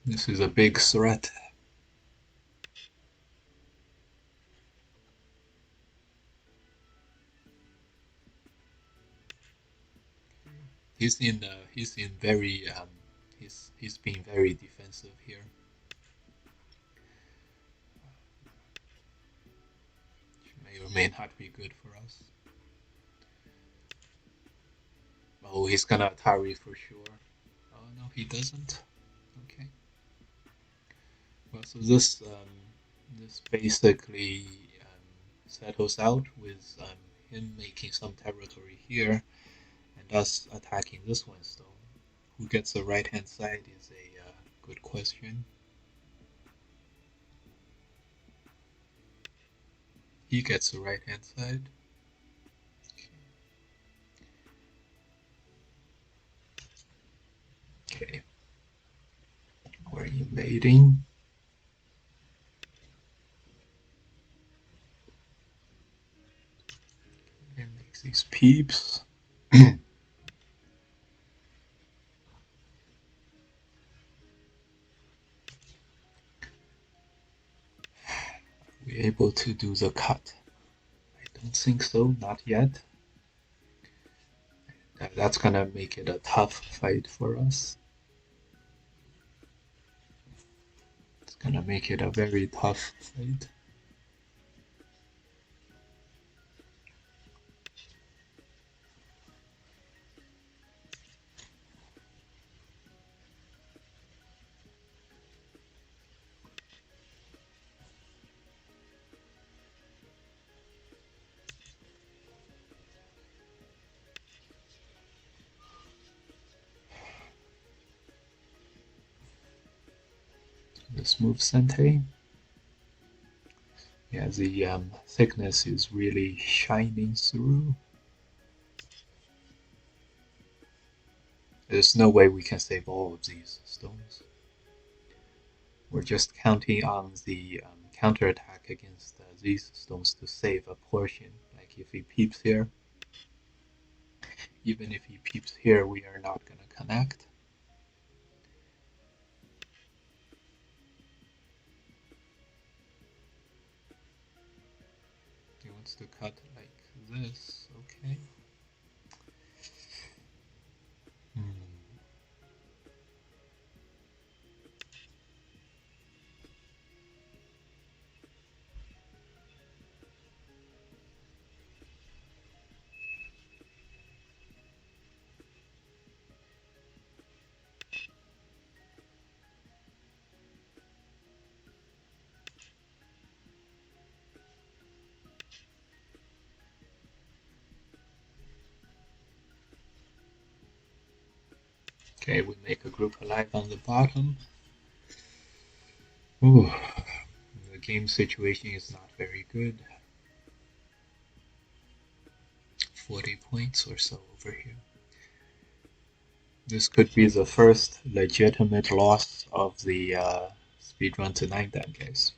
This is a big threat. he's in very he's being very defensive here. Which may or may not be good for us. Oh, he's gonna Atari for sure. Oh no, he doesn't. Okay. Well, so this basically settles out with him making some territory here and us attacking this one. So, who gets the right hand side is a good question. He gets the right hand side. Okay. We're invading. And makes these peeps. We're able to do the cut. I don't think so, not yet. That's gonna make it a tough fight for us. It's gonna make it a very tough fight. Let's move Sente. Yeah, the thickness is really shining through. There's no way we can save all of these stones. We're just counting on the counterattack against these stones to save a portion. Like if he peeps here, even if he peeps here, we are not going to connect. He wants to cut like this, okay. Okay, we make a group alive on the bottom. Ooh, the game situation is not very good. 40 points or so over here. This could be the first legitimate loss of the speedrun tonight then, guys.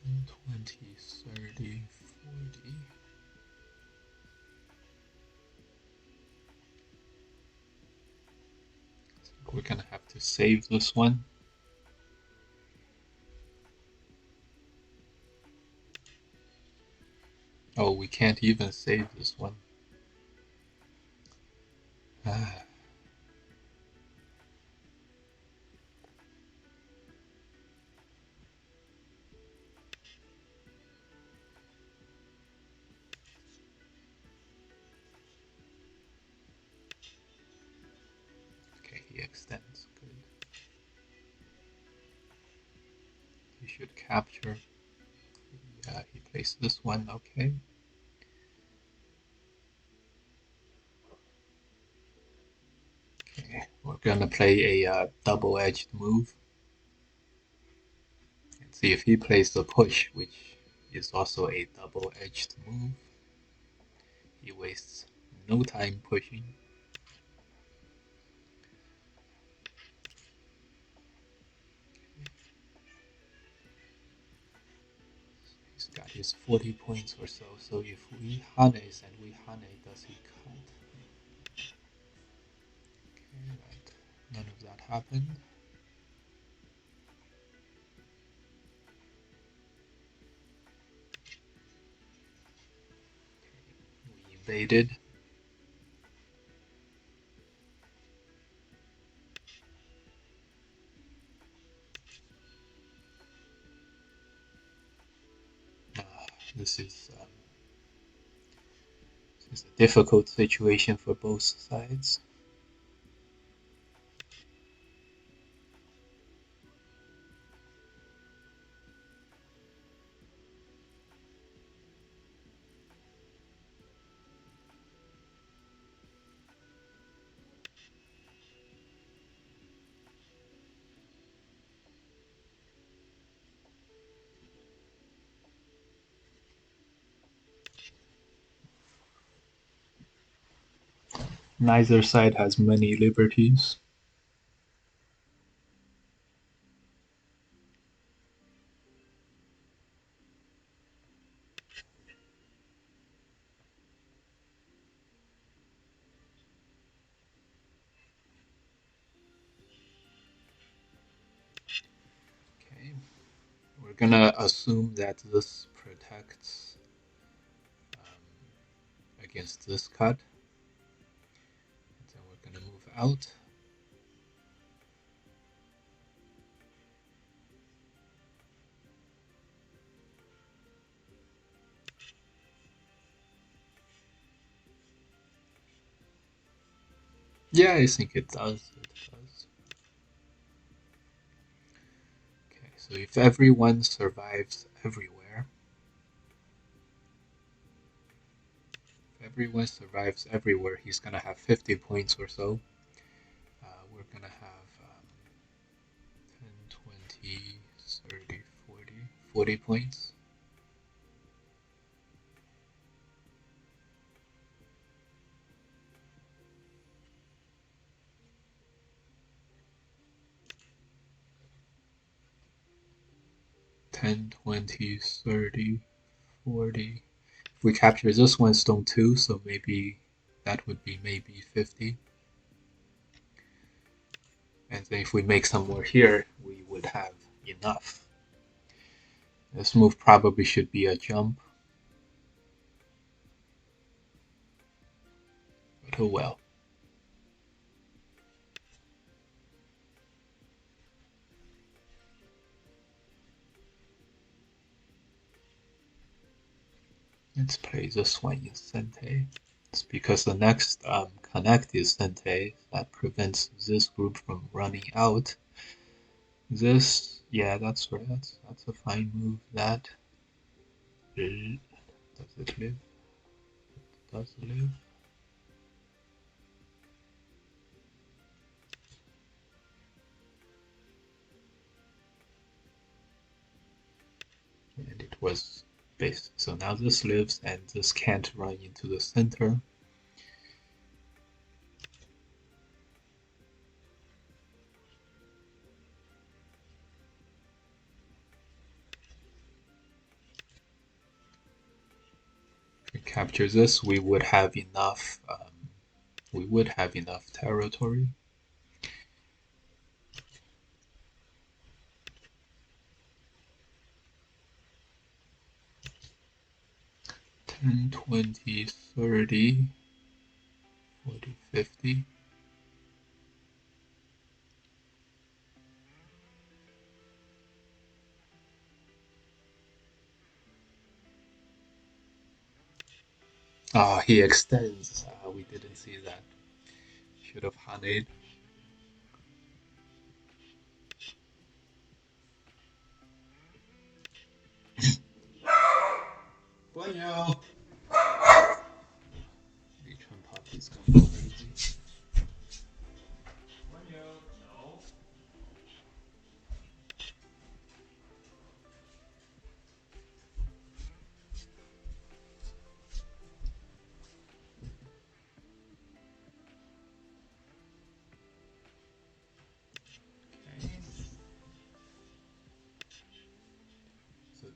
And 20, 30, 40. I think we're gonna have to save this one. Oh, we can't even save this one. Ah. Okay, he extends. Good. He should capture. Yeah, he plays this one. Okay. Okay, we're gonna play a double-edged move. And see if he plays the push, which is also a double-edged move. He wastes no time pushing. He's got his 40 points or so. So if we Hanes and we Hane, does he cut? Okay, right. None of that happened. We evaded. This is a difficult situation for both sides. Neither side has many liberties. Okay, we're gonna assume that this protects against this cut. And then we're gonna move out. Yeah, I think it does. It does. Okay, so if everyone survives everywhere, he's gonna have 50 points or so. We're gonna have 10, 20, 30, 40 points. Ten, 20, 30, 40. If we capture this one stone too, so maybe that would be maybe 50. And then if we make some more here, we would have enough. This move probably should be a jump. But oh well. Let's play this one in Sente. It's because the next connect is Sente. That prevents this group from running out. This, yeah, that's right. That's a fine move. That does it live? It does live. And it was base. So now this lives and this can't run into the center. If we capture this, we would have enough. We would have enough territory. Ten, 20, 30, 40, 50. Ah, he extends. We didn't see that. Should have hunted. Bueno. H1 Poppy's going crazy. Bueno. No.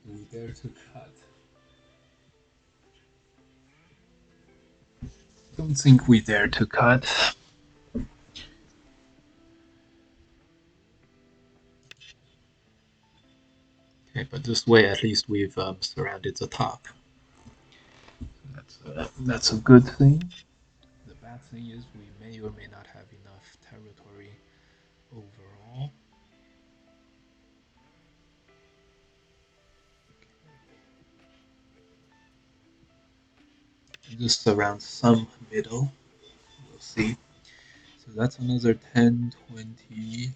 Do we dare to cut? Don't think we dare to cut. Okay, but this way at least we've surrounded the top. That's a good thing. The bad thing is we may or may not have enough territory overall. Just surround some middle. We'll see. So that's another 10, 20,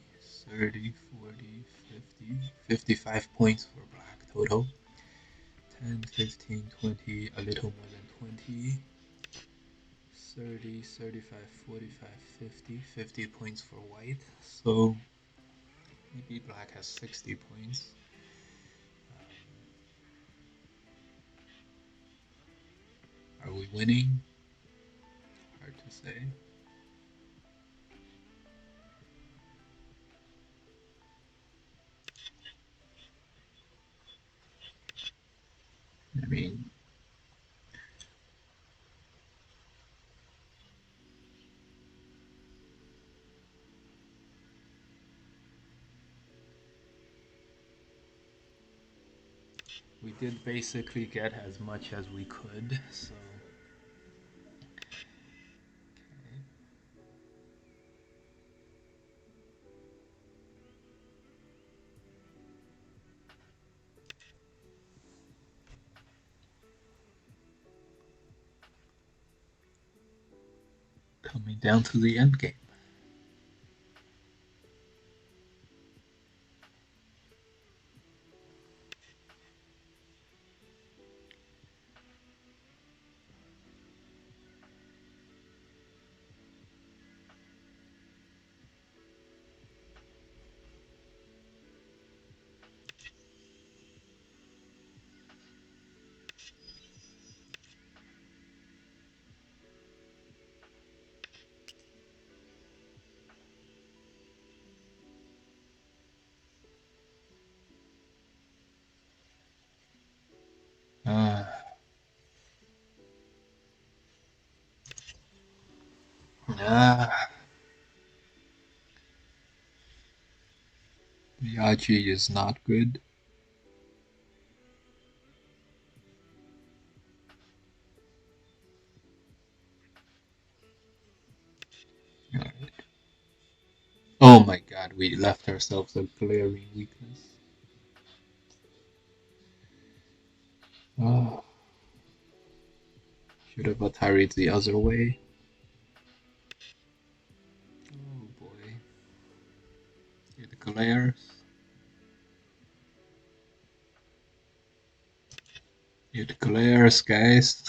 30, 40, 50, 55 points for black total. 10, 15, 20, a little more than 20, 30, 35, 45, 50, 50 points for white. So maybe black has 60 points. Are we winning? Hard to say. I mean, we did basically get as much as we could, so. Okay. Coming down to the end game. Ah, Miyagi is not good. Alright. Oh my god, we left ourselves a glaring weakness. Oh, should have Atari'd the other way. Oh boy. It glares. It glares, guys.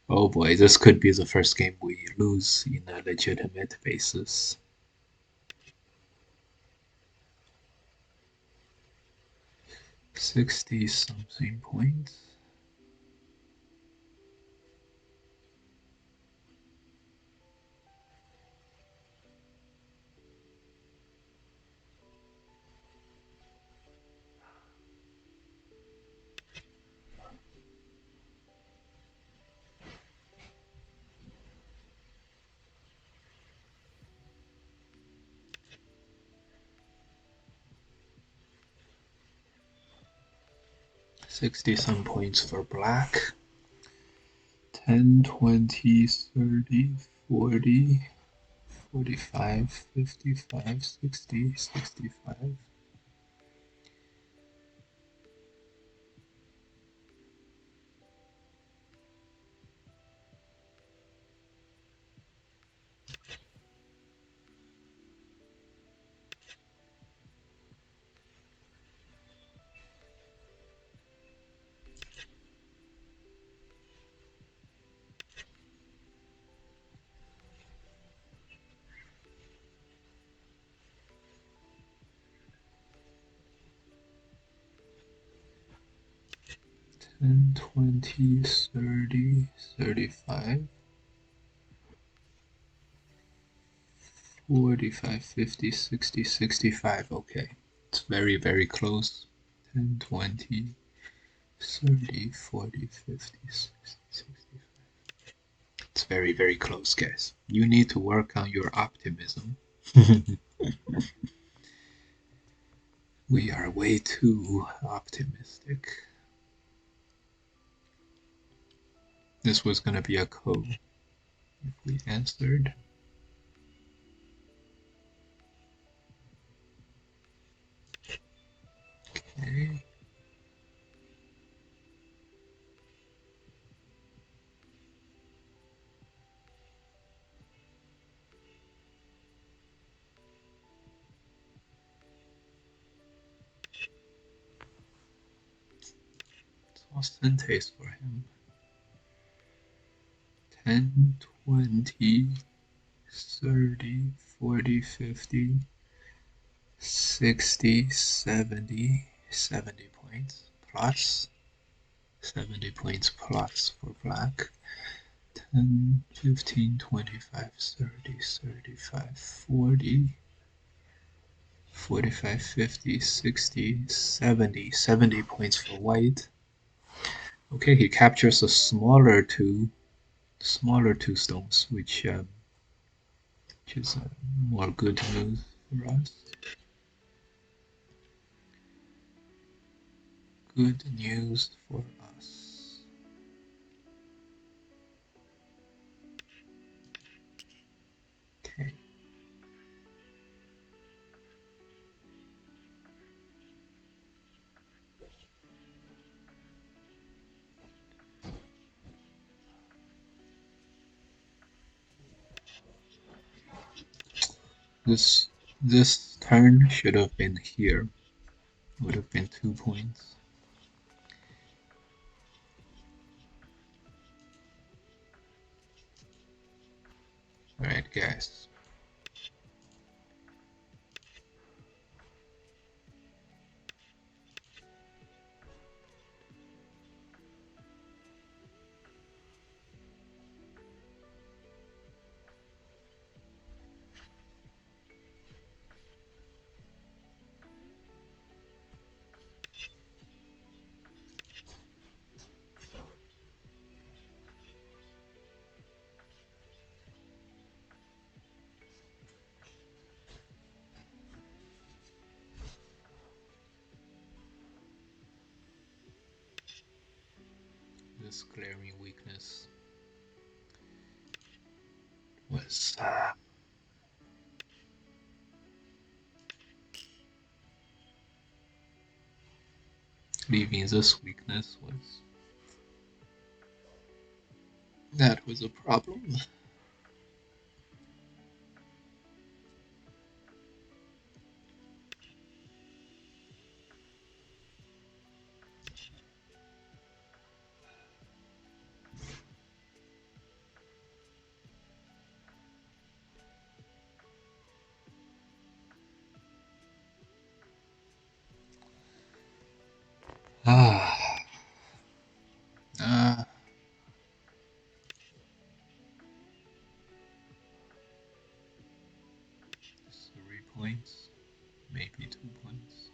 Oh boy, this could be the first game we lose in a legitimate basis. $60-something points. $60-some points for black. 10, 20, 30, 40, 45, 55, 60, 65. And 20, 30, 35, 45, 50, 60, 65. Okay, it's very, very close. 10, 20, 30, 40, 50, 60, 65. It's very, very close, guys. You need to work on your optimism. We are way too optimistic. This was gonna be a code if we answered. Okay. It's all syntax for him. 10, 20, 30, 40, 50, 60, 70, 70 points plus. 70 points plus for black. 10, 15, 25, 30, 35, 40, 45, 50, 60, 70. 70 points for white. Okay, he captures the smaller two stones, which is more good news for us. Good news for us. Okay. This turn should have been here. Would have been 2 points. Alright, guys. This glaring weakness was leaving this weakness was a problem. Ah. 3 points, maybe 2 points.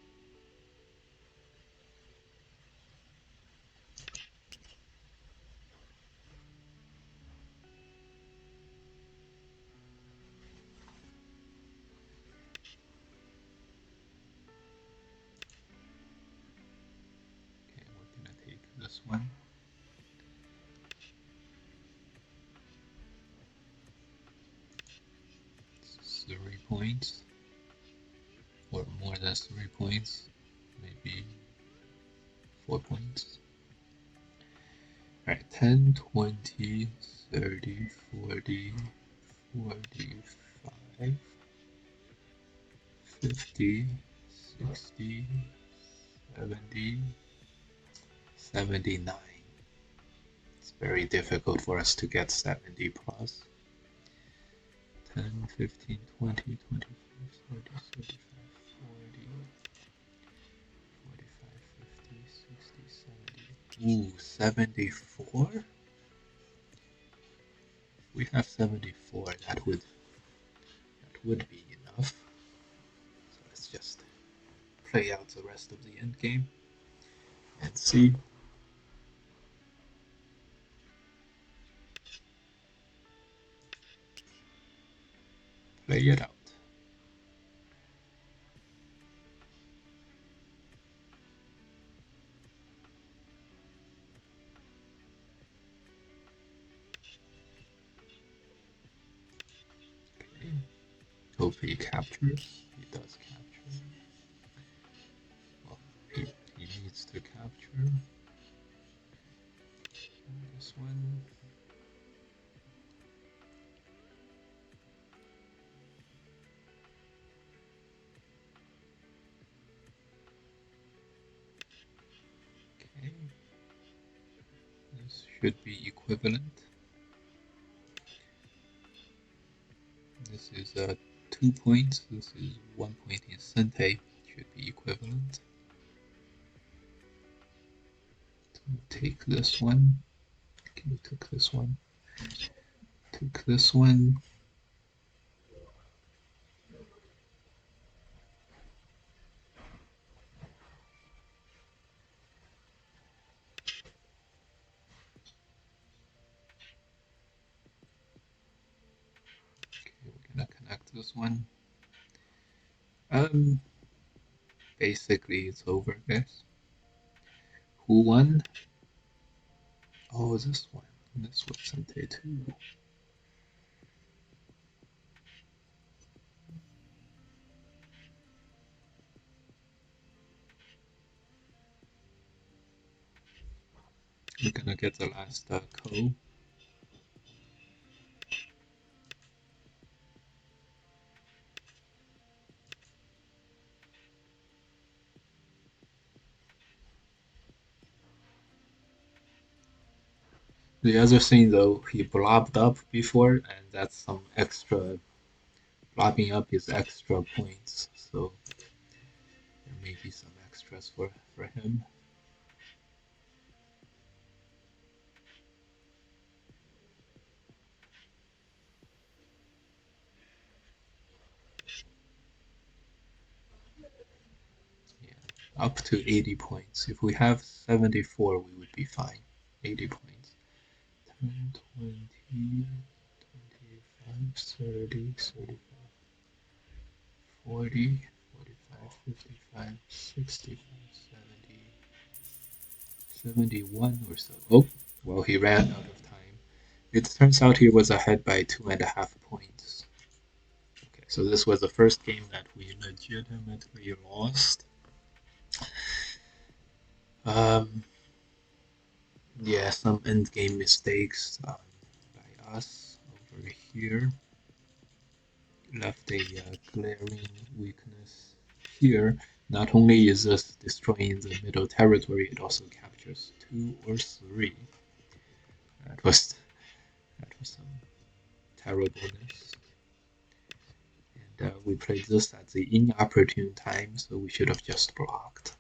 Okay, we're gonna take this one. It's 3 points, or more than 3 points, maybe 4 points. Alright, 10, 20, 30, 40, 45, 50, 60, 70, 79. It's very difficult for us to get 70 plus. 10, 15, 20, 25, 30, 35, 40, 45, 50, 60, 70. Ooh, 74? If we have 74, that would be enough. So let's just play out the rest of the end game. and see. Play it out. Okay. Hope he captures. He does capture. Well, he needs to capture this one. Okay. This should be equivalent. This is 2 points. This is 1 point in Sente. Should be equivalent. So take this one. Okay, took this one. Took this one. Okay, we're gonna connect this one. Basically it's over, guys. Who won? Oh, this one. This was Sente too. We're gonna get the last ko. The other thing though, he blobbed up before, and that's some extra. Blobbing up is extra points, so there may be some extras for him. Yeah, up to 80 points. If we have 74, we would be fine. 80 points. 10, 20, 25, 30, 35, 40, 45, 55, 65, 70, 71 or so. Oh, well, he ran out of time. It turns out he was ahead by 2.5 points. Okay, so this was the first game that we legitimately lost. Yeah, some end game mistakes by us over here. Left a glaring weakness here. Not only is this destroying the middle territory, it also captures 2 or 3. That was some terribleness. And we played this at the inopportune time, so we should have just blocked.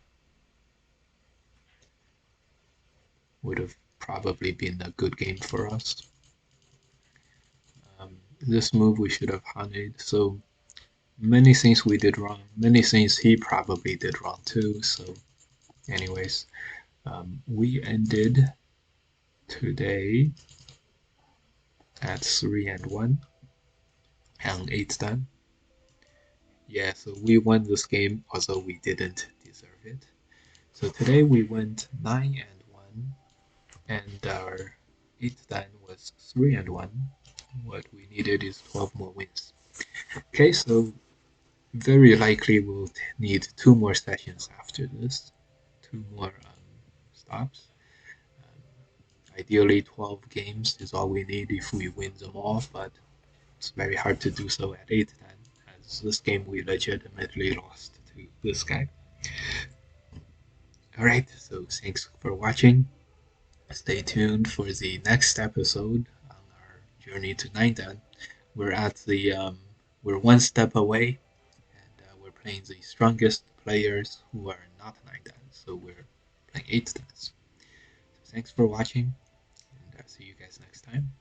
Would have probably been a good game for us. This move we should have hunted, so many things we did wrong, many things he probably did wrong too. So, anyways, we ended today at 3-1 and 8 done. Yeah, so we won this game, although we didn't deserve it. So today we went 9-1, and our 8 done was 3-1. What we needed is 12 more wins. Okay, so very likely we'll need 2 more sessions after this, 2 more stops. Ideally, 12 games is all we need if we win them all, but it's very hard to do so at 8-10, as this game we legitimately lost to this guy. Alright, so thanks for watching. Stay tuned for the next episode on our journey to 9-10. We're at the we're one step away, and we're playing the strongest players who are not 9-10, so we're playing 8-10. So thanks for watching, and see you guys next time.